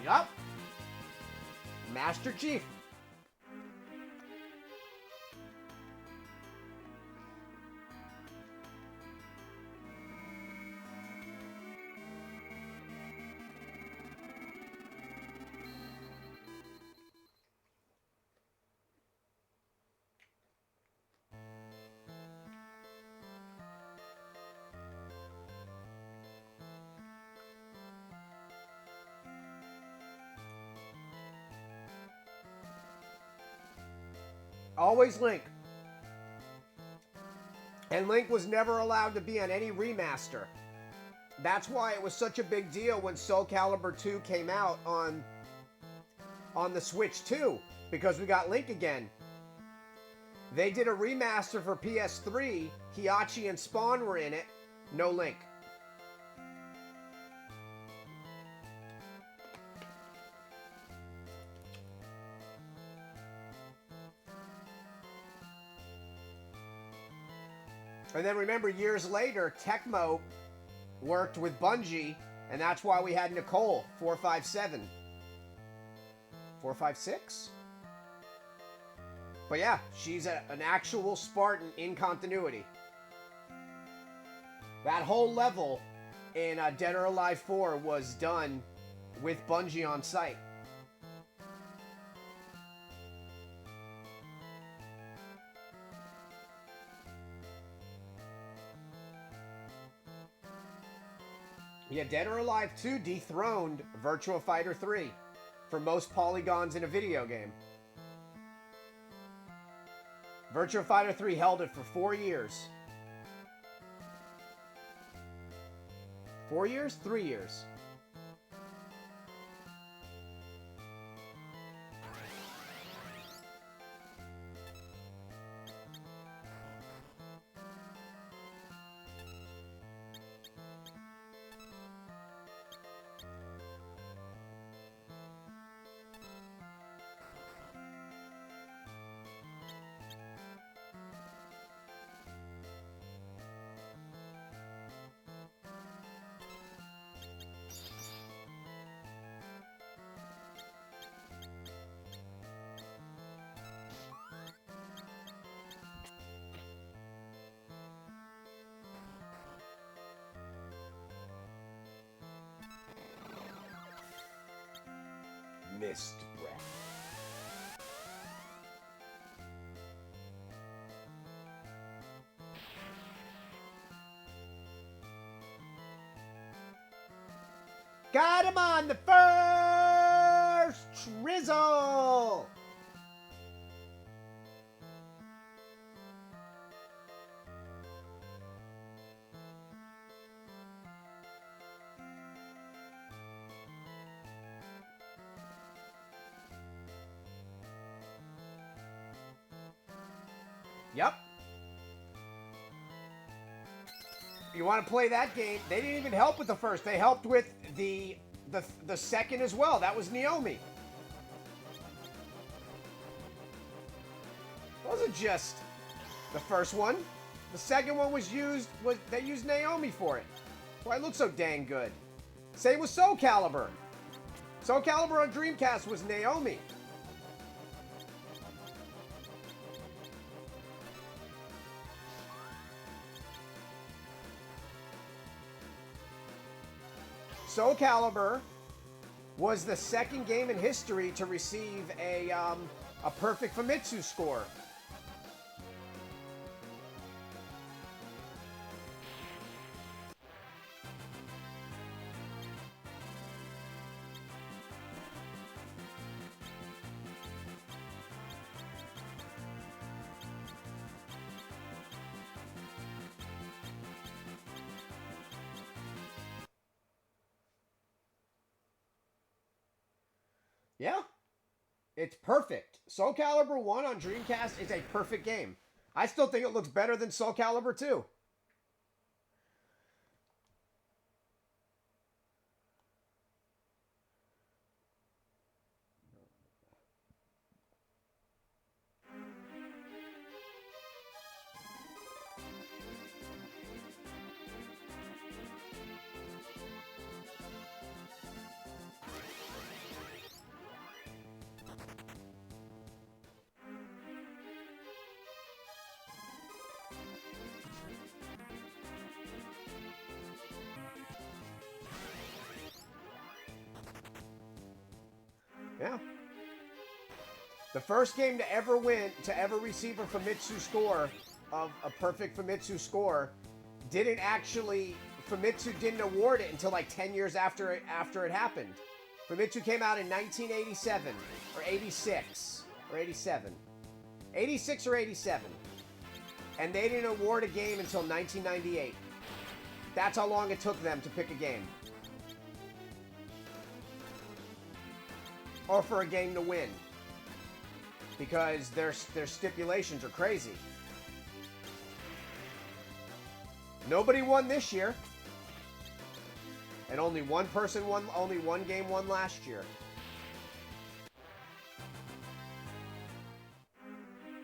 Yup. Master Chief. Always Link. And Link was never allowed to be on any remaster. That's why it was such a big deal when Soul Calibur 2 came out on the Switch 2, because we got Link again. They did a remaster for PS3. Hiachi and Spawn were in it. No Link. And then remember, years later, Tecmo worked with Bungie, and that's why we had Nicole, 457. 456? But yeah, she's an actual Spartan in continuity. That whole level in Dead or Alive 4 was done with Bungie on site. Yeah, Dead or Alive 2 dethroned Virtua Fighter 3 for most polygons in a video game. Virtua Fighter 3 held it for 4 years. 4 years? 3 years. Mist breath. Got him on the first drizzle. Yep. You want to play that game? They didn't even help with the first. They helped with the second as well. That was Naomi. It wasn't just The first one. The second one they used Naomi for it. Why it looked so dang good. Same with Soul Calibur. Soul Calibur on Dreamcast was Naomi. Soul Calibur was the second game in history to receive a perfect Famitsu score. Yeah. It's perfect. Soul Calibur 1 on Dreamcast is a perfect game. I still think it looks better than Soul Calibur 2. Yeah. The first game to ever receive a Famitsu score, of a perfect Famitsu score, Famitsu didn't award it until like 10 years after it happened. Famitsu came out in 1987, or 86, or 87. 86 or 87. And they didn't award a game until 1998. That's how long it took them to pick a game. Or for a game to win. Because their stipulations are crazy. Nobody won this year. And only one game won last year.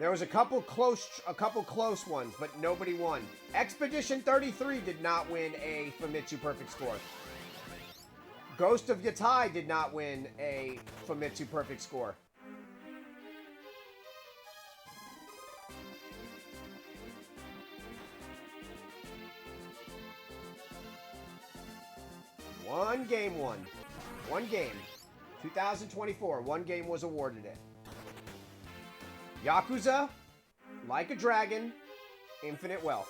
There was a couple close ones, but nobody won. Expedition 33 did not win a Famitsu perfect score. Ghost of Yatai did not win a Famitsu perfect score. One game won. One game. 2024. One game was awarded it. Yakuza, Like a Dragon, Infinite Wealth.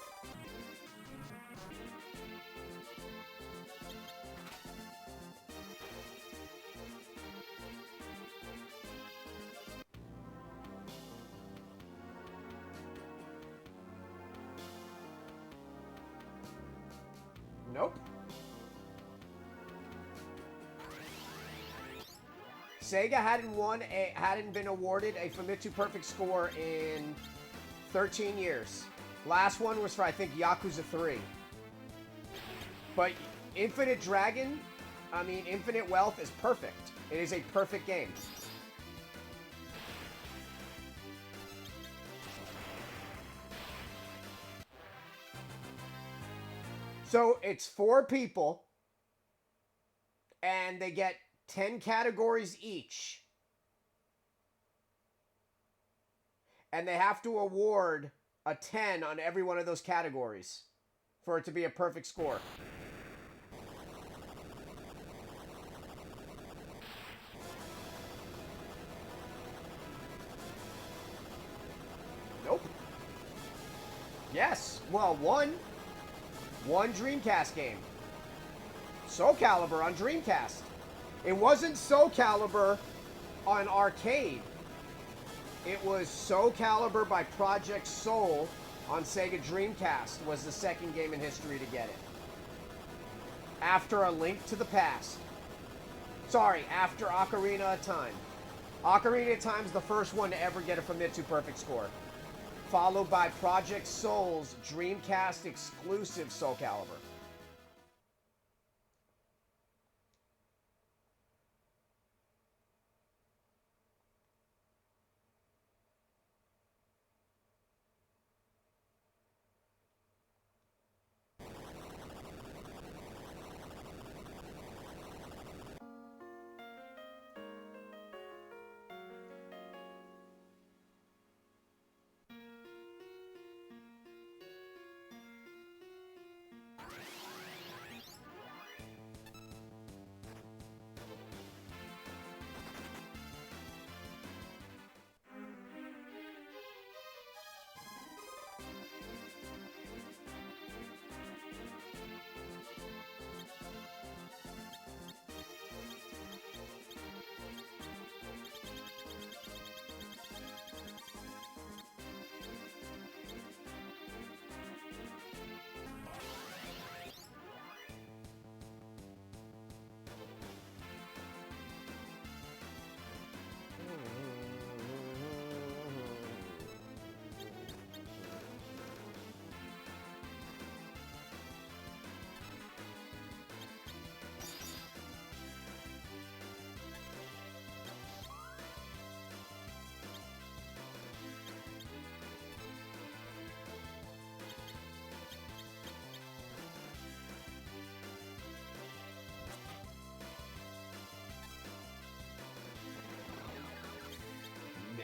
Nope. Sega hadn't been awarded a Famitsu perfect score in 13 years. Last one was for, I think, Yakuza 3. But Infinite Wealth is perfect. It is a perfect game. So it's 4 people, and they get 10 categories each. And they have to award a 10 on every one of those categories for it to be a perfect score. Nope. Yes. Well, one Dreamcast game. Soul Calibur on Dreamcast. It wasn't Soul Calibur on arcade. It was Soul Calibur by Project Soul on Sega Dreamcast was the second game in history to get it. After A Link to the Past. Sorry, after Ocarina of Time. Ocarina of Time's the first one to ever get a Famitsu perfect score. Followed by Project Soul's Dreamcast exclusive Soul Calibur.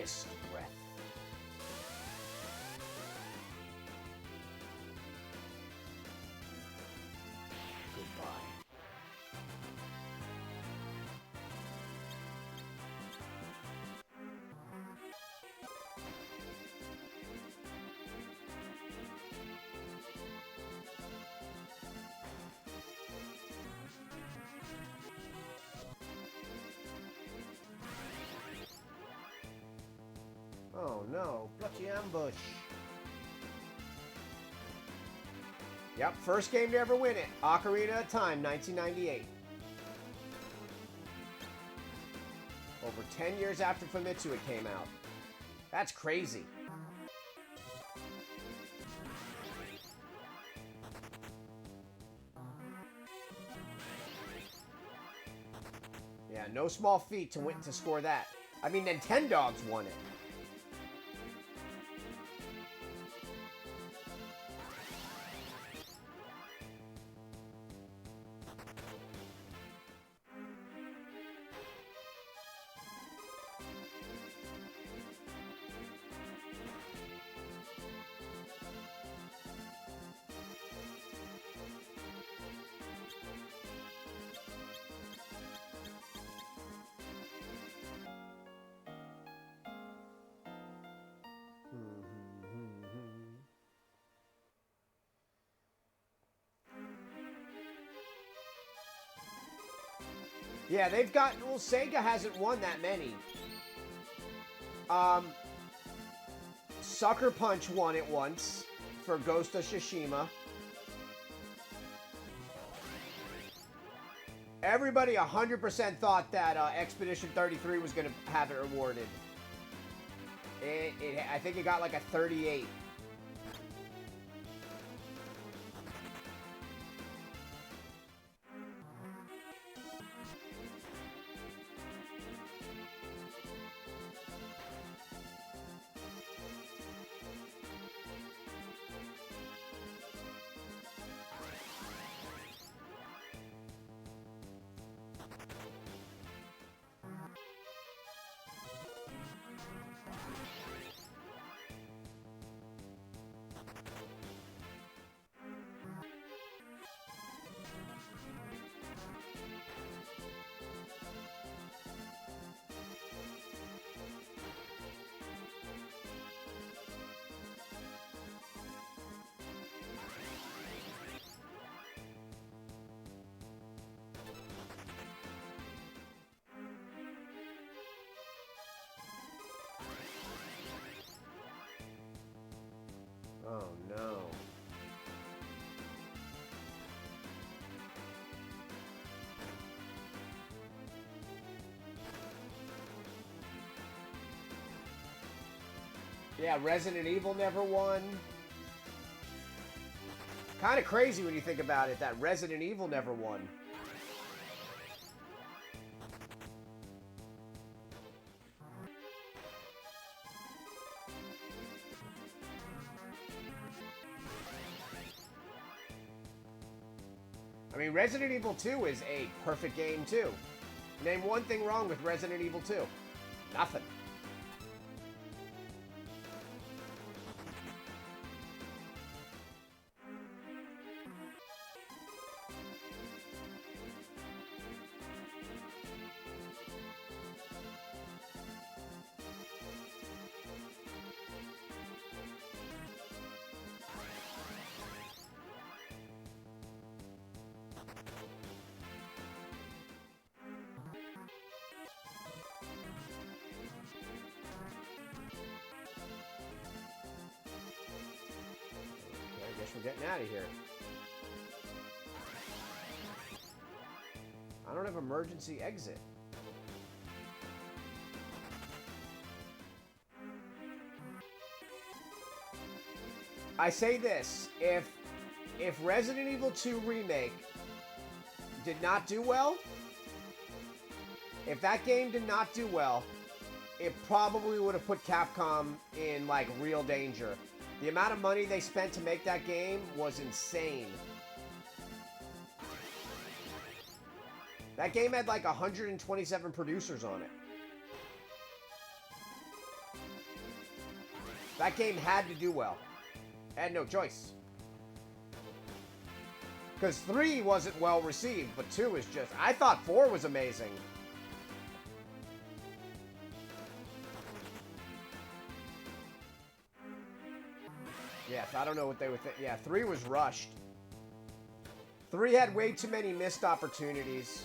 last breath. Goodbye. Oh no, bloody ambush. Yep, first game to ever win it. Ocarina of Time, 1998. Over 10 years after Famitsu it came out. That's crazy. Yeah, no small feat to win to score that. I mean, Nintendogs won it. Yeah, they've got... Well, Sega hasn't won that many. Sucker Punch won it once for Ghost of Tsushima. Everybody 100% thought that Expedition 33 was going to have it awarded. I think it got like a 38. Oh no. Yeah, Resident Evil never won. Kind of crazy when you think about it, that Resident Evil never won. I mean, Resident Evil 2 is a perfect game, too. Name one thing wrong with Resident Evil 2. Nothing. We're getting out of here. I don't have emergency exit. I say this, if Resident Evil 2 Remake did not do well, if that game did not do well, it probably would have put Capcom in, like, real danger. The amount of money they spent to make that game was insane. That game had like 127 producers on it. That game had to do well. I had no choice. Because 3 wasn't well received, but 2 is just... I thought 4 was amazing. Yes, I don't know what they would think. Yeah, 3 was rushed. 3 had way too many missed opportunities.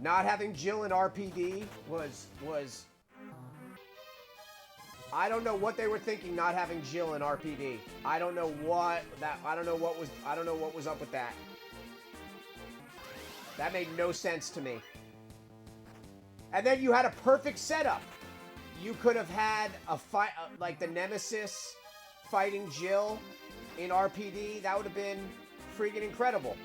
Not having Jill in RPD was I don't know what they were thinking not having Jill in RPD. I don't know what was up with that. That made no sense to me. And then you had a perfect setup. You could have had a fight like the Nemesis fighting Jill in RPD. That would have been freaking incredible.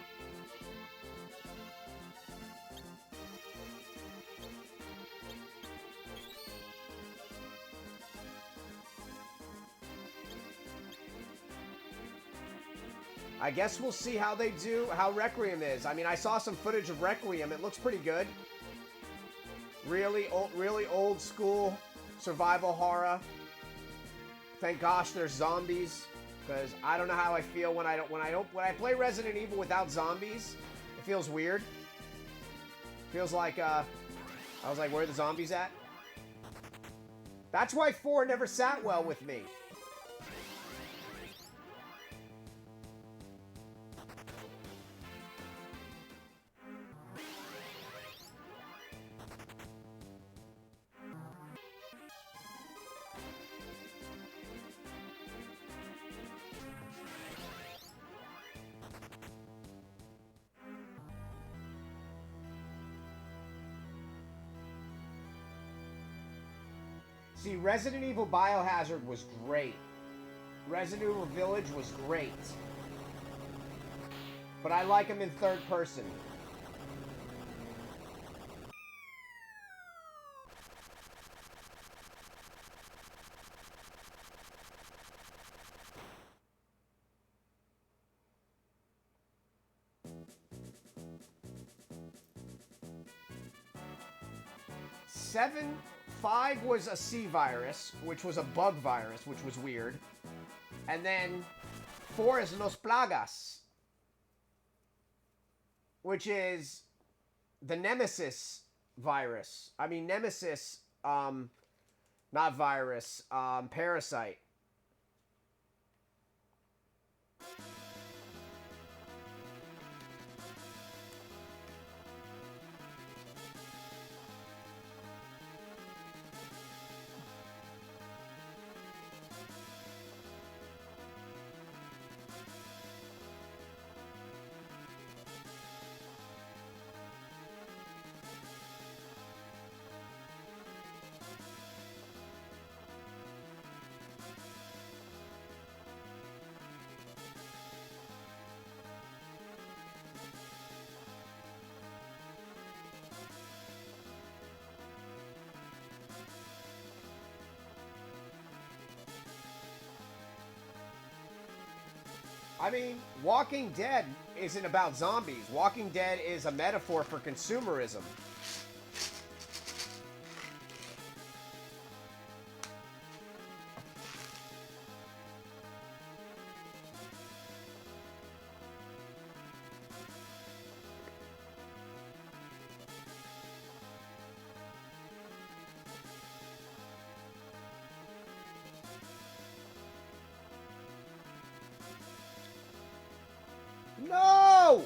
I guess we'll see how they do, how Requiem is. I mean, I saw some footage of Requiem. It looks pretty good. Really old school survival horror. Thank gosh there's zombies, because I don't know how I feel when I play Resident Evil without zombies. It feels weird. Feels like I was like, where are the zombies at? That's why 4 never sat well with me. See, Resident Evil Biohazard was great. Resident Evil Village was great. But I like them in third person. Seven... 5 was a C virus, which was a bug virus, which was weird. And then 4 is Los Plagas, which is the Nemesis virus. I mean, Nemesis, not virus, parasite. I mean, Walking Dead isn't about zombies. Walking Dead is a metaphor for consumerism. No!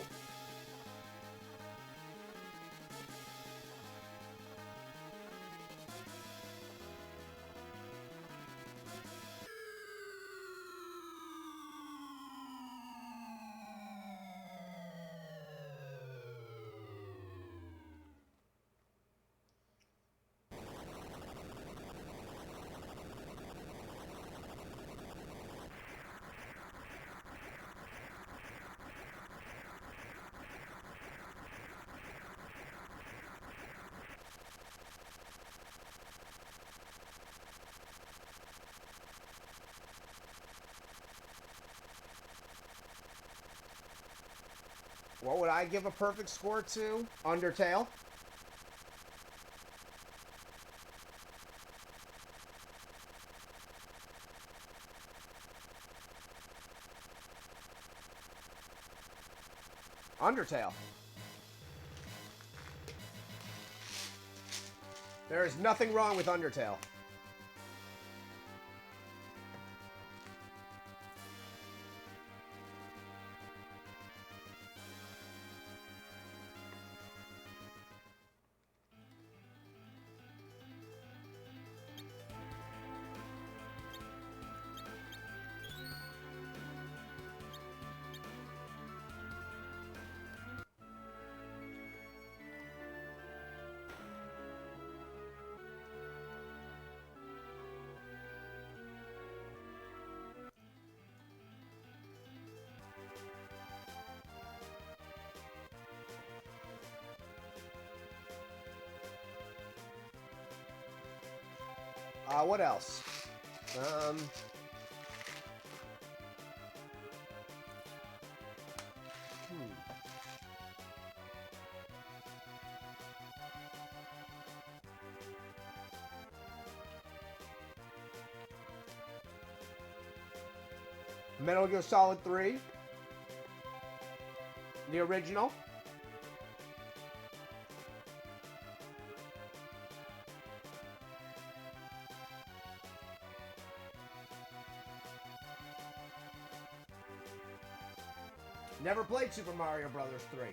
What would I give a perfect score to? Undertale. Undertale. There is nothing wrong with Undertale. What else? Metal Gear Solid 3. The original. Never played Super Mario Brothers 3.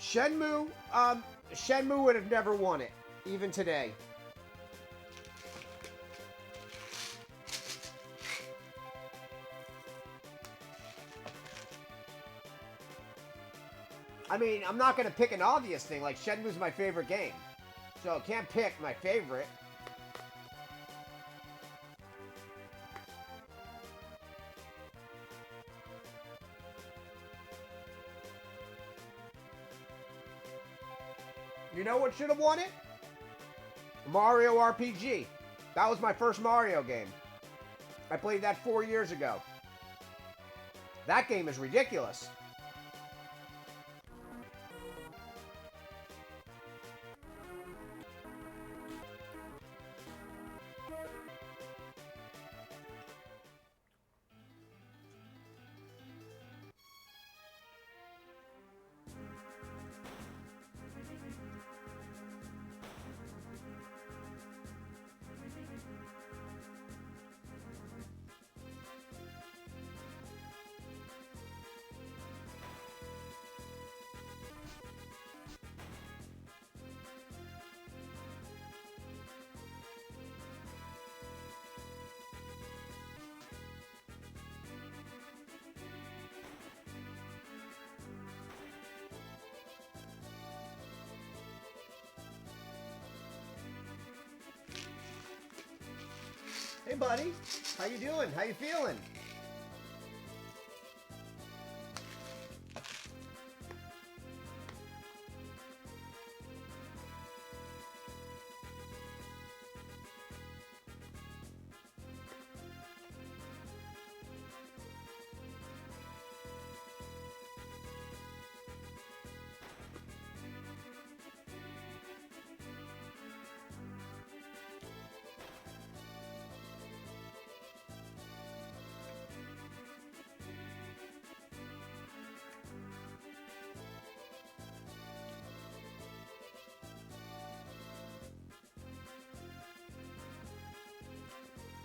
Shenmue would have never won it, even today. I mean, I'm not going to pick an obvious thing, like Shenmue's my favorite game. So I can't pick my favorite. You know what should have won it? Mario RPG. That was my first Mario game. I played that 4 years ago. That game is ridiculous. Hey, buddy. How you doing? How you feeling?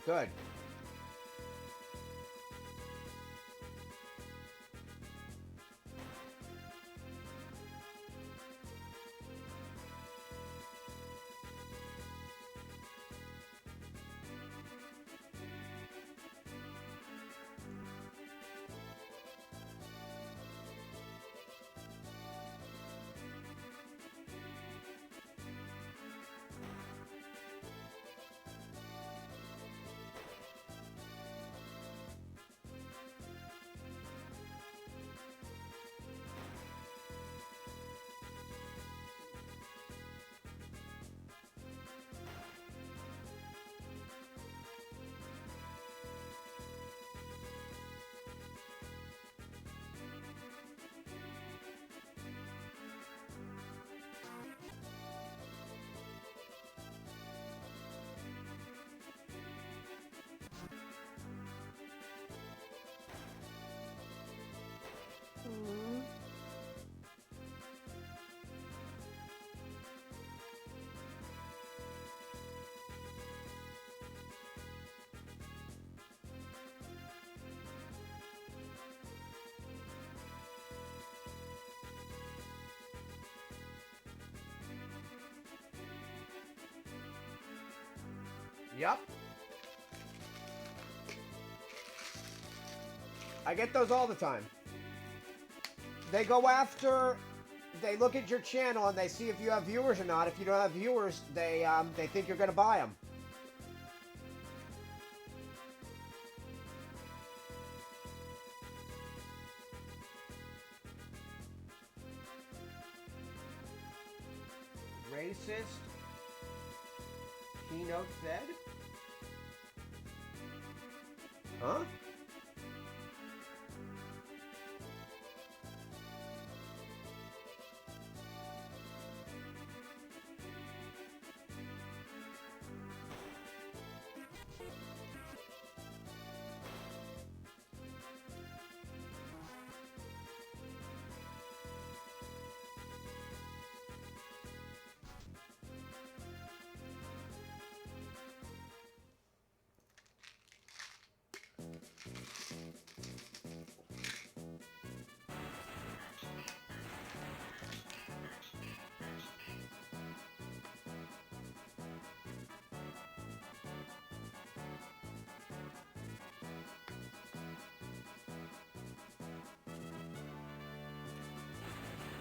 Good. Yep. I get those all the time. They go after, they look at your channel and they see if you have viewers or not. If you don't have viewers, they think you're going to buy them. Racist. Keynote fed? Huh?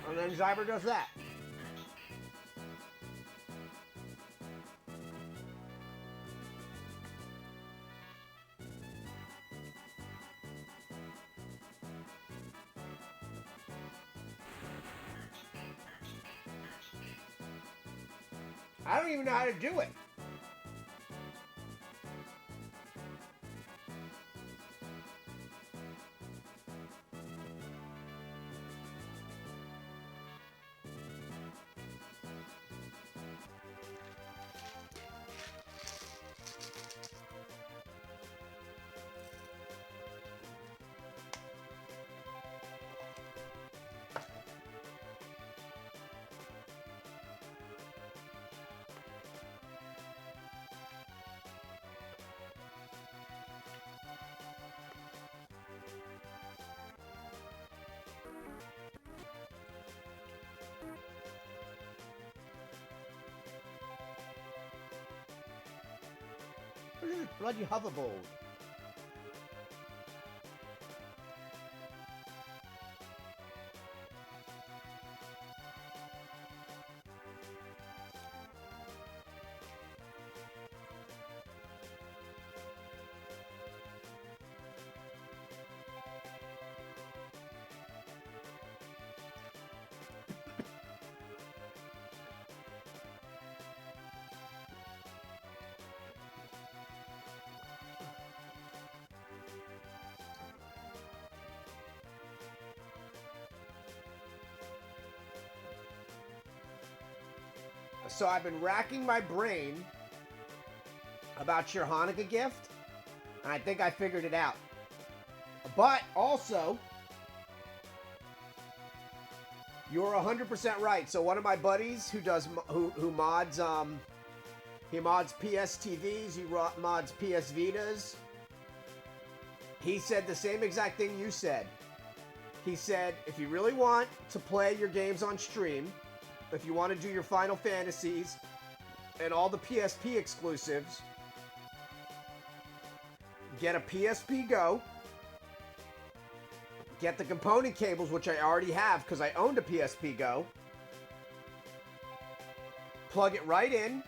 And then Zyber does that. I don't even know how to do it. Look at this bloody hoverboard. So I've been racking my brain about your Hanukkah gift, and I think I figured it out. But also, you're 100% right. So one of my buddies who mods he mods PS TVs, he mods PS Vitas. He said the same exact thing you said. He said, if you really want to play your games on stream, if you want to do your Final Fantasies and all the PSP exclusives, get a PSP Go, get the component cables, which I already have because I owned a PSP Go, plug it right in,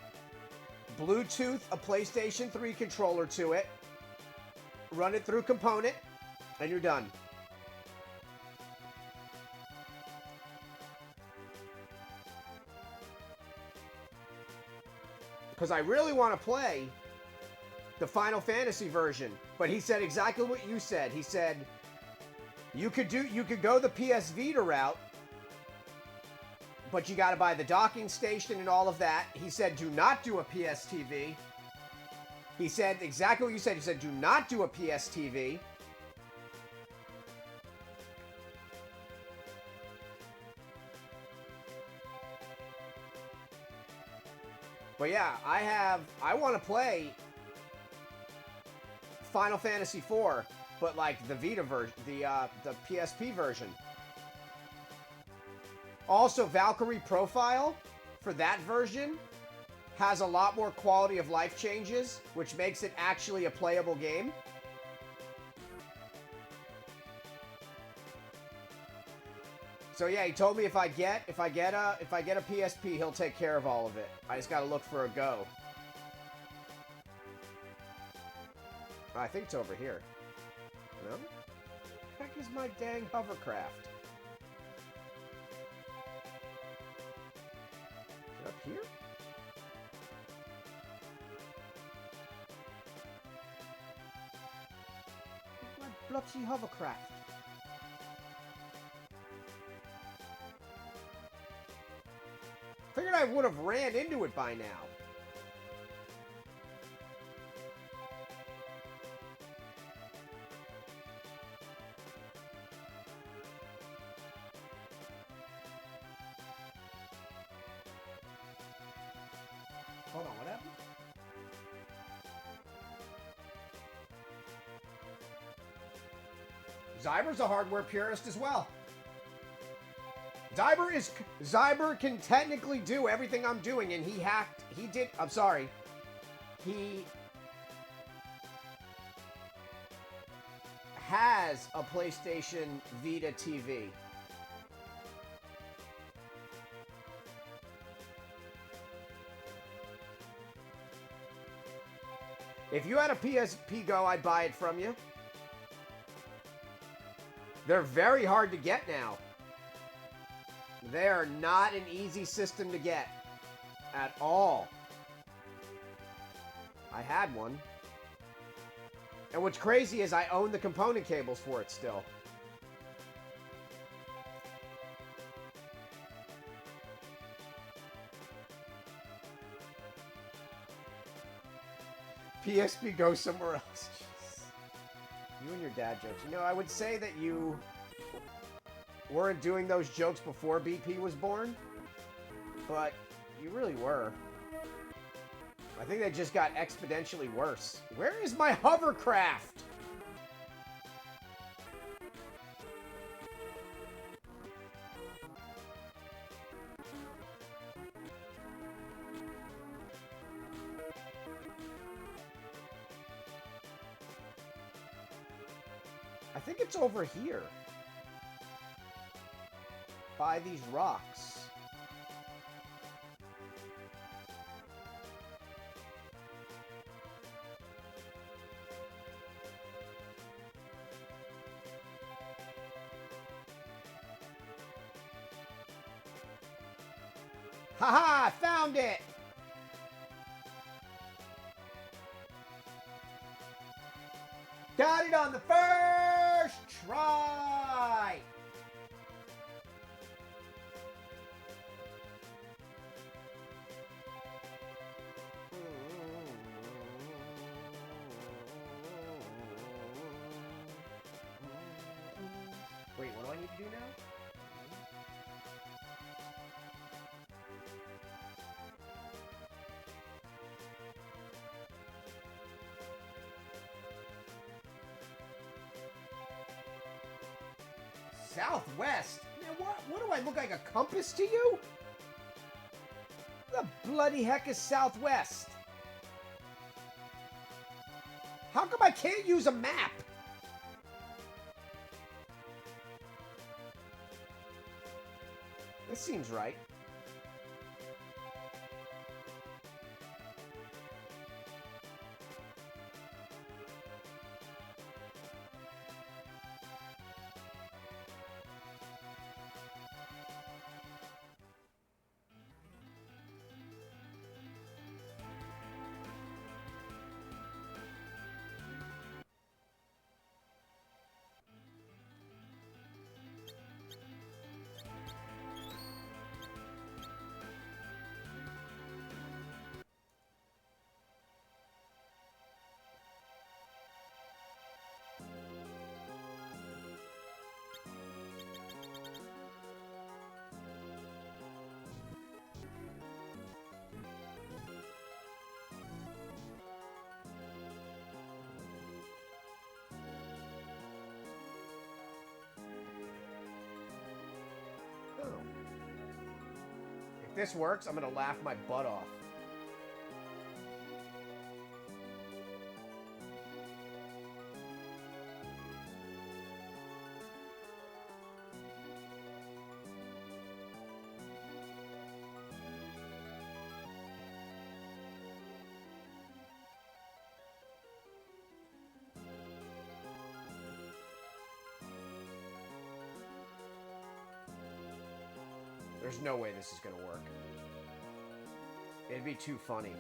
Bluetooth a PlayStation 3 controller to it, run it through component, and you're done. Because I really want to play the Final Fantasy version. But he said exactly what you said. He said you could go the PS Vita route, but you got to buy the docking station and all of that. He said do not do a PS TV. He said exactly what you said. He said do not do a PS TV. But yeah, I want to play Final Fantasy IV, but like the Vita version, the PSP version. Also, Valkyrie Profile for that version has a lot more quality of life changes, which makes it actually a playable game. So yeah, he told me if I get a PSP, he'll take care of all of it. I just gotta look for a Go. I think it's over here. No? The heck is my dang hovercraft? Is it up here? My bloody hovercraft. Figured I would have ran into it by now. Hold on, what happened? Zyber's a hardware purist as well. Zyber can technically do everything I'm doing, and he has a PlayStation Vita TV. If you had a PSP Go, I'd buy it from you. They're very hard to get now. They are not an easy system to get at all. I had one. And what's crazy is I own the component cables for it still. PSP Go somewhere else. Jeez. You and your dad jokes. You know, I would say that you weren't doing those jokes before BP was born, but you really were. I think they just got exponentially worse. Where is my hovercraft? I think it's over here. By these rocks. Haha, I found it! Got it on the first try! need to do now? Southwest? Man, what do I look like, a compass to you? The bloody heck is Southwest? How come I can't use a map? This seems right. If this works, I'm gonna laugh my butt off. There's no way this is gonna work. It'd be too funny.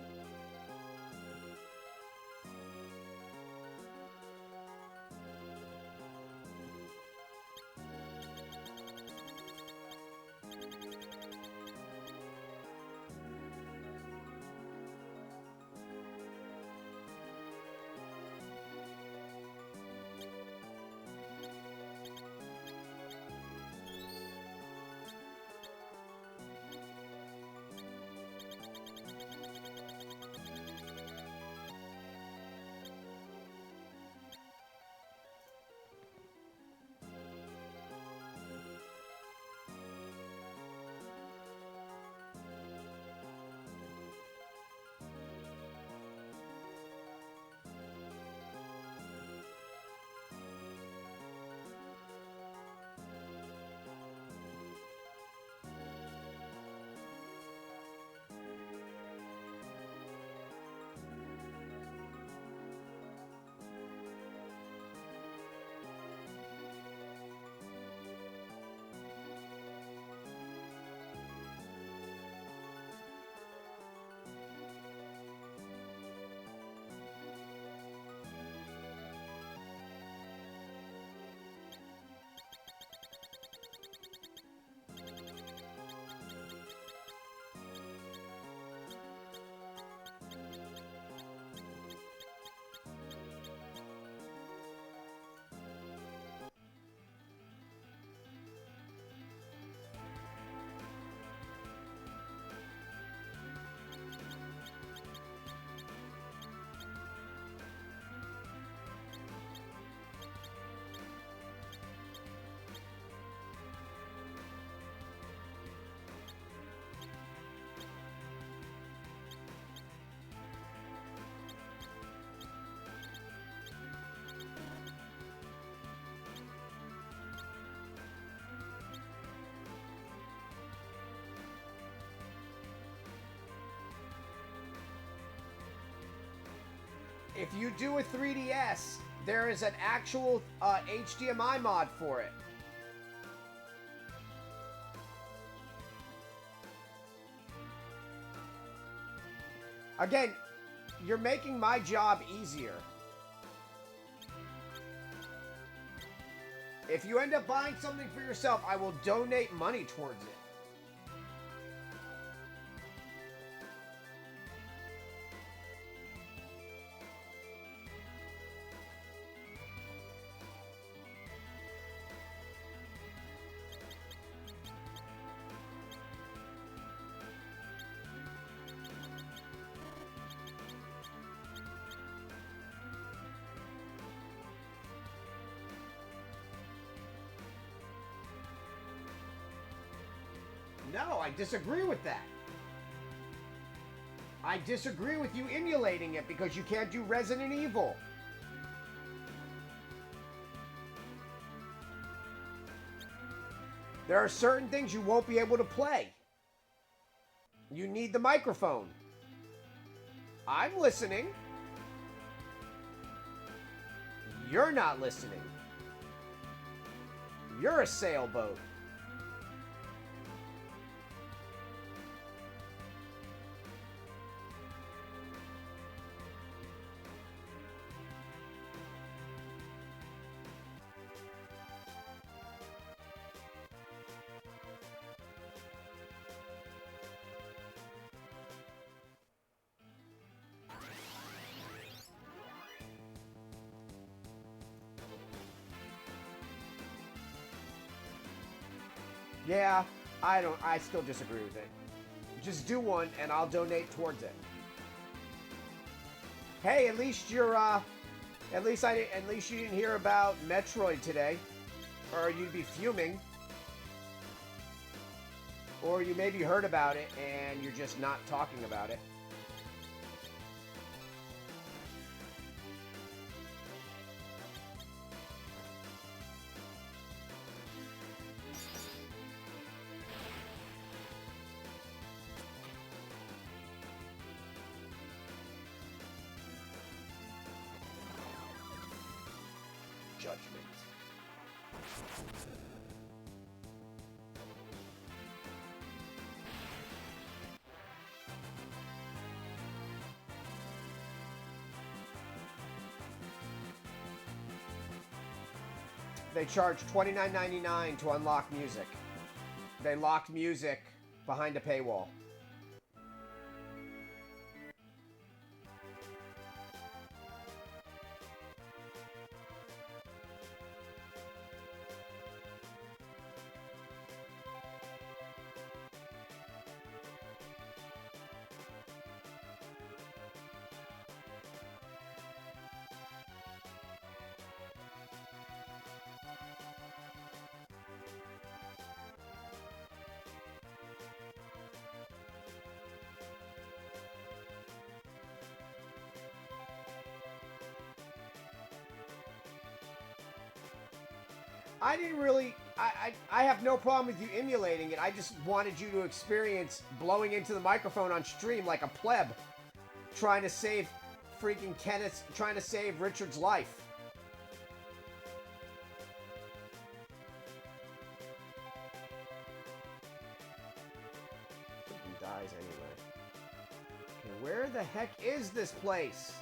If you do a 3DS, there is an actual HDMI mod for it. Again, you're making my job easier. If you end up buying something for yourself, I will donate money towards it. No, I disagree with that. I disagree with you emulating it because you can't do Resident Evil. There are certain things you won't be able to play. You need the microphone. I'm listening. You're not listening. You're a sailboat. Yeah, I still disagree with it. Just do one and I'll donate towards it. Hey, at least you didn't hear about Metroid today. Or you'd be fuming. Or you maybe heard about it and you're just not talking about it. Judgment. They charge $29.99 to unlock music. They locked music behind a paywall. I didn't really... I have no problem with you emulating it. I just wanted you to experience blowing into the microphone on stream like a pleb. Trying to save freaking Kenneth... Trying to save Richard's life. He dies anyway. Okay, where the heck is this place?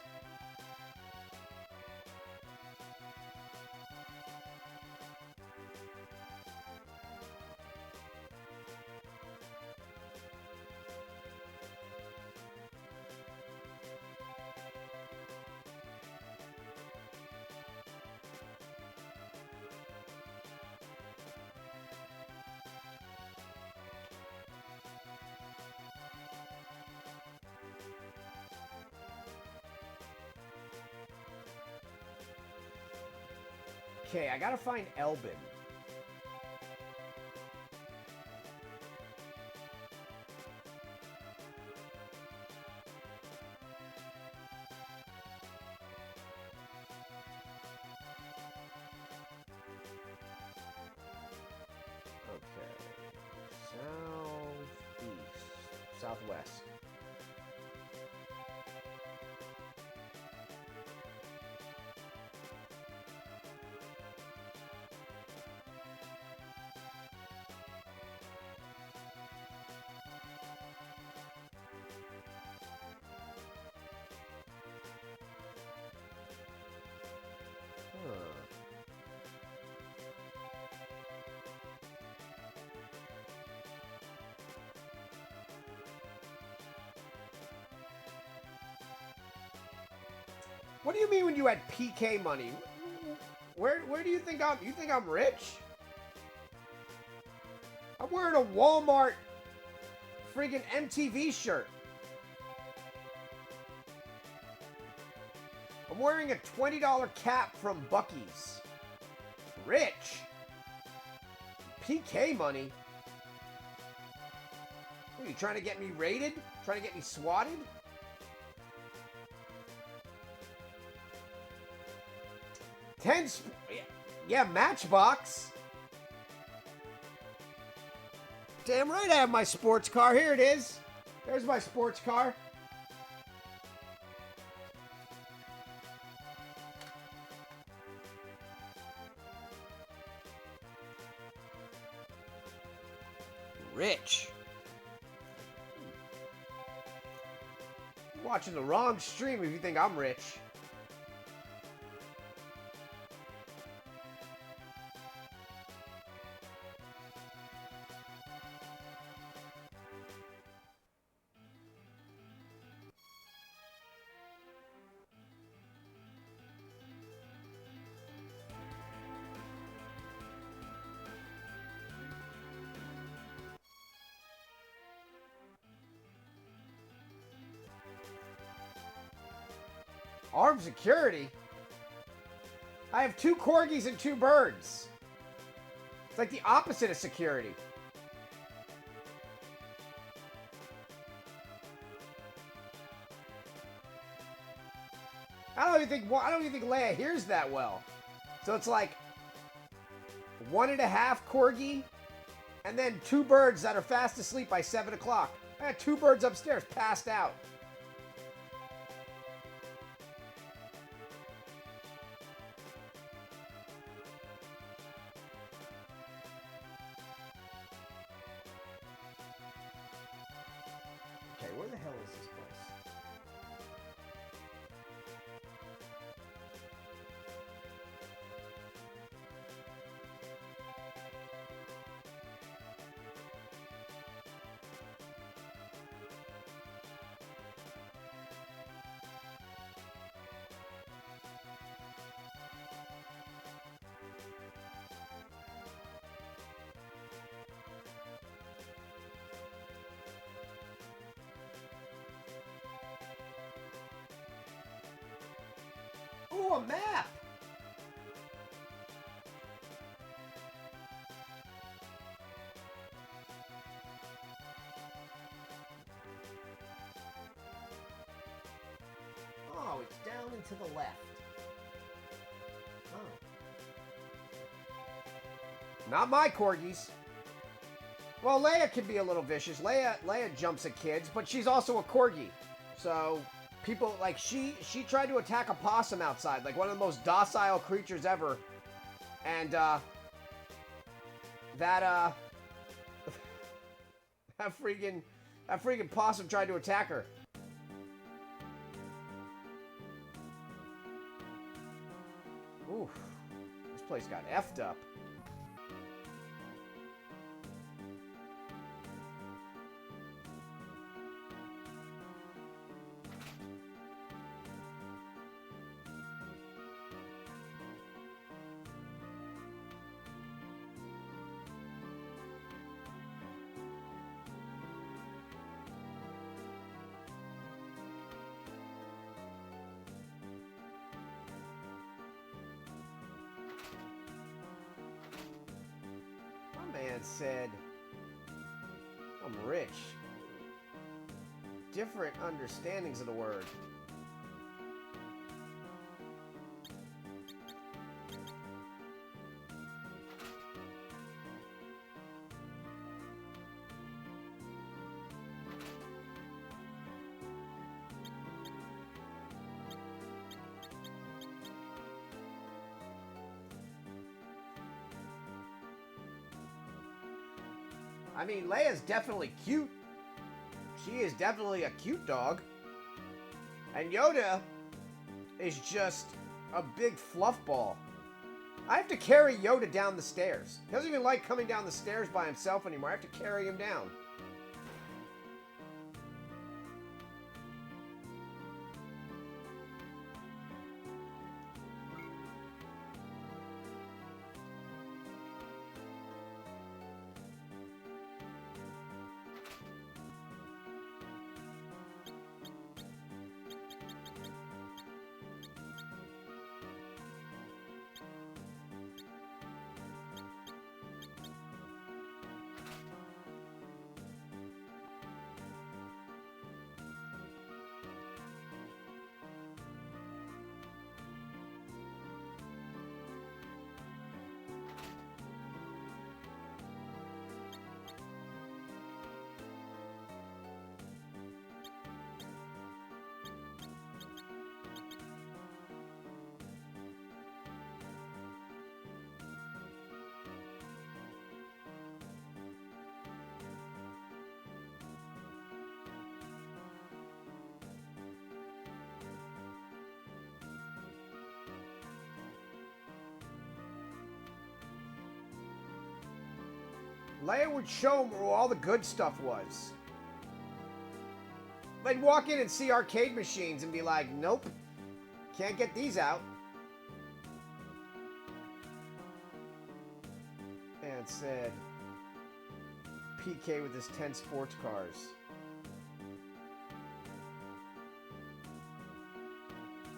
Okay, I gotta find Elbin. Okay. Southeast. Southwest. What do you mean when you had PK money? Where do you think I'm... You think I'm rich? I'm wearing a Walmart friggin' MTV shirt. I'm wearing a $20 cap from Buc-ee's. Rich. PK money. What, are you trying to get me raided? Trying to get me swatted? Yeah, Matchbox. Damn right I have my sports car. Here it is. There's my sports car. Rich. You're watching the wrong stream if you think I'm rich. Armed security? I have 2 corgis and 2 birds. It's like the opposite of security. I don't even think Leia hears that well. So it's like 1.5 corgi and then 2 birds that are fast asleep by 7 o'clock. I had 2 birds upstairs passed out. Okay, where the hell is this place? Ooh, a map! Oh, it's down and to the left. Oh. Not my corgis. Well, Leia can be a little vicious. Leia jumps at kids, but she's also a corgi. So... people, like, she tried to attack a possum outside, like one of the most docile creatures ever. And, that freaking possum tried to attack her. Oof. This place got effed up. Said, I'm rich. Different understandings of the word. I mean, Leia's definitely cute. She is definitely a cute dog. And Yoda is just a big fluff ball. I have to carry Yoda down the stairs. He doesn't even like coming down the stairs by himself anymore. I have to carry him down. Leia would show him where all the good stuff was. They'd walk in and see arcade machines and be like, nope, can't get these out. And it said, PK with his 10 sports cars.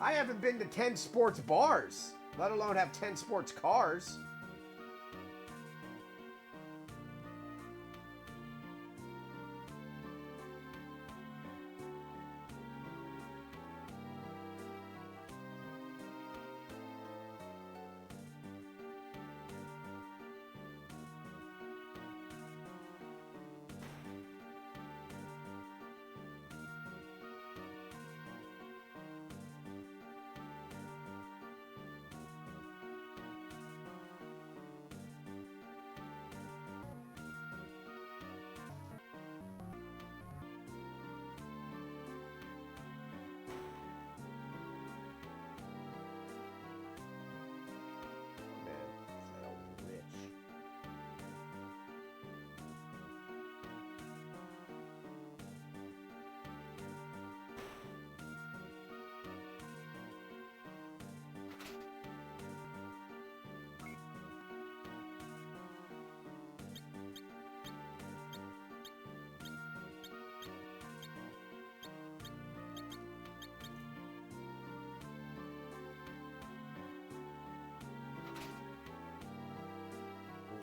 I haven't been to 10 sports bars, let alone have 10 sports cars.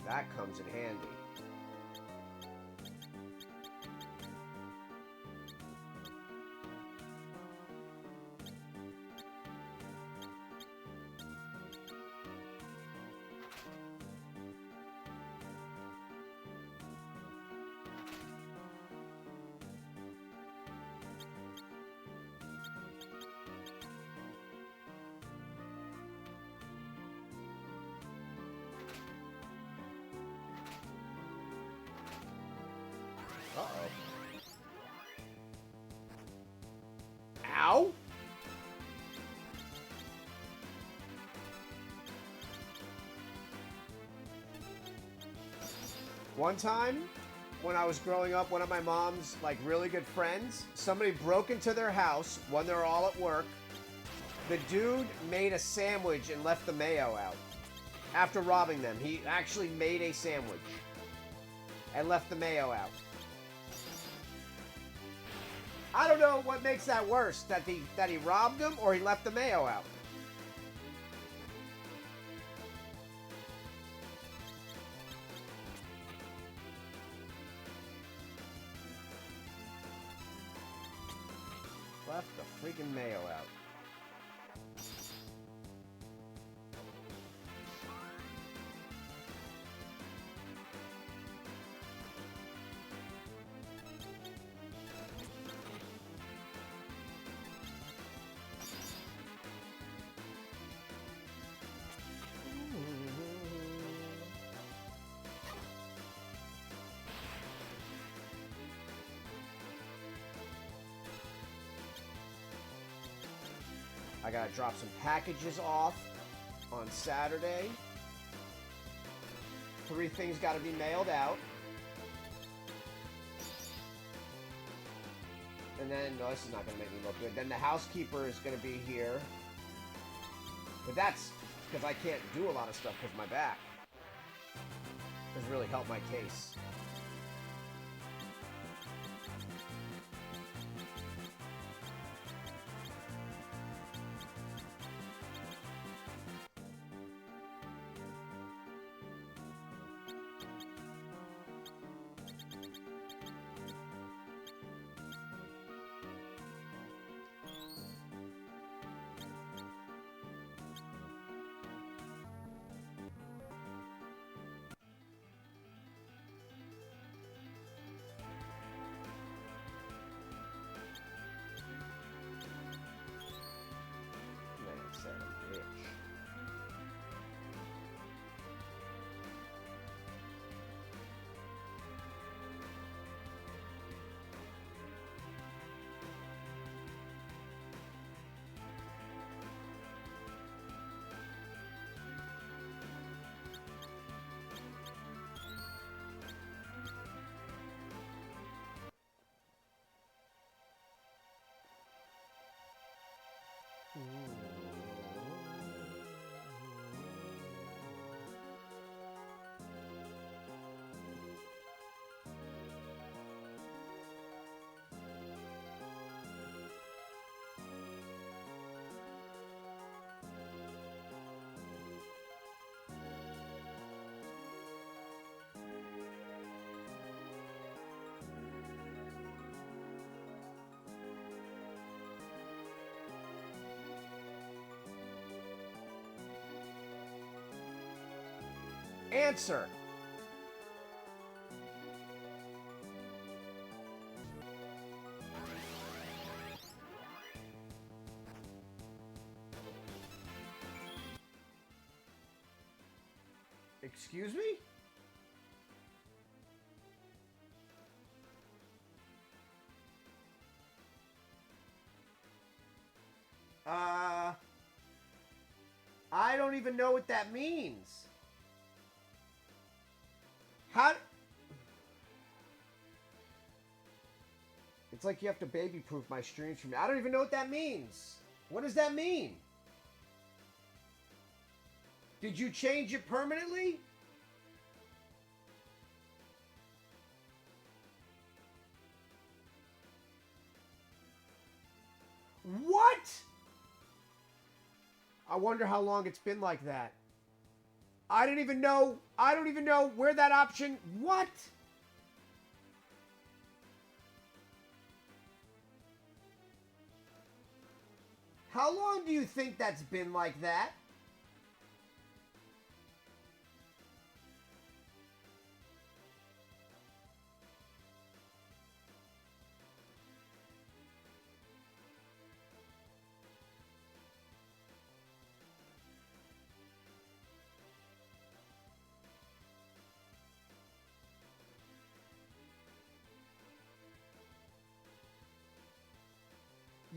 That comes in handy. Uh-oh. Ow! One time, when I was growing up, one of my mom's, like, really good friends, somebody broke into their house when they were all at work. The dude made a sandwich and left the mayo out. After robbing them, he actually made a sandwich and left the mayo out. I don't know what makes that worse, that he robbed them or he left the mayo out. Left the freaking mayo out. I gotta drop some packages off on Saturday. 3 things gotta be mailed out. And then, no, this is not gonna make me look good. Then the housekeeper is gonna be here. But that's because I can't do a lot of stuff because of my back. Doesn't really help my case. Answer. Excuse me? I don't even know what that means. How? It's like you have to baby-proof my streams for me. I don't even know what that means. What does that mean? Did you change it permanently? What? I wonder how long it's been like that. I don't even know where that option... What? How long do you think that's been like that?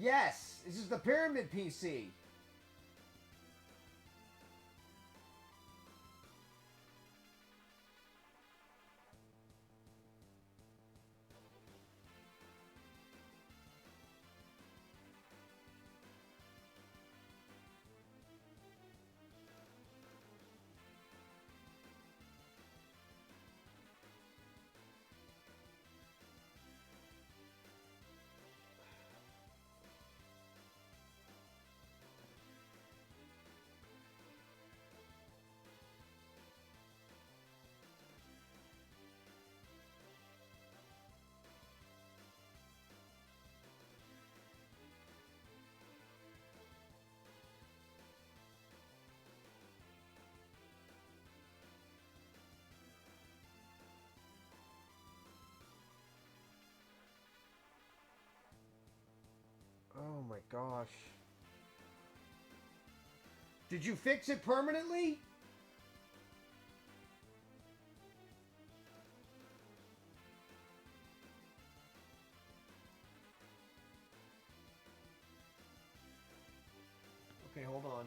Yes, this is the Pyramid PC. Oh my gosh. Did you fix it permanently? Okay, hold on.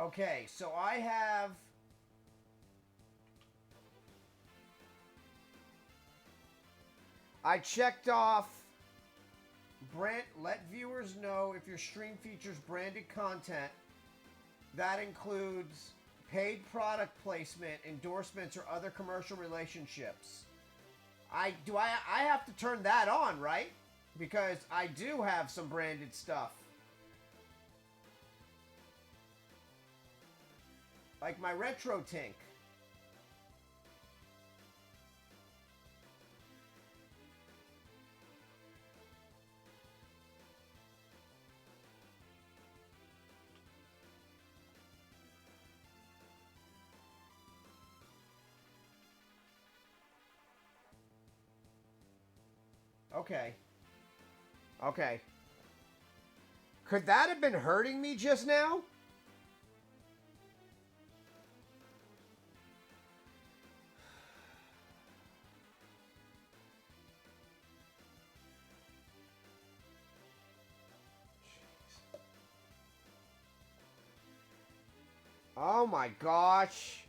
Okay, so I checked off let viewers know if your stream features branded content. That includes paid product placement, endorsements, or other commercial relationships. I have to turn that on, right? Because I do have some branded stuff. Like my Retrotink. Okay. Okay. Could that have been hurting me just now? Oh my gosh.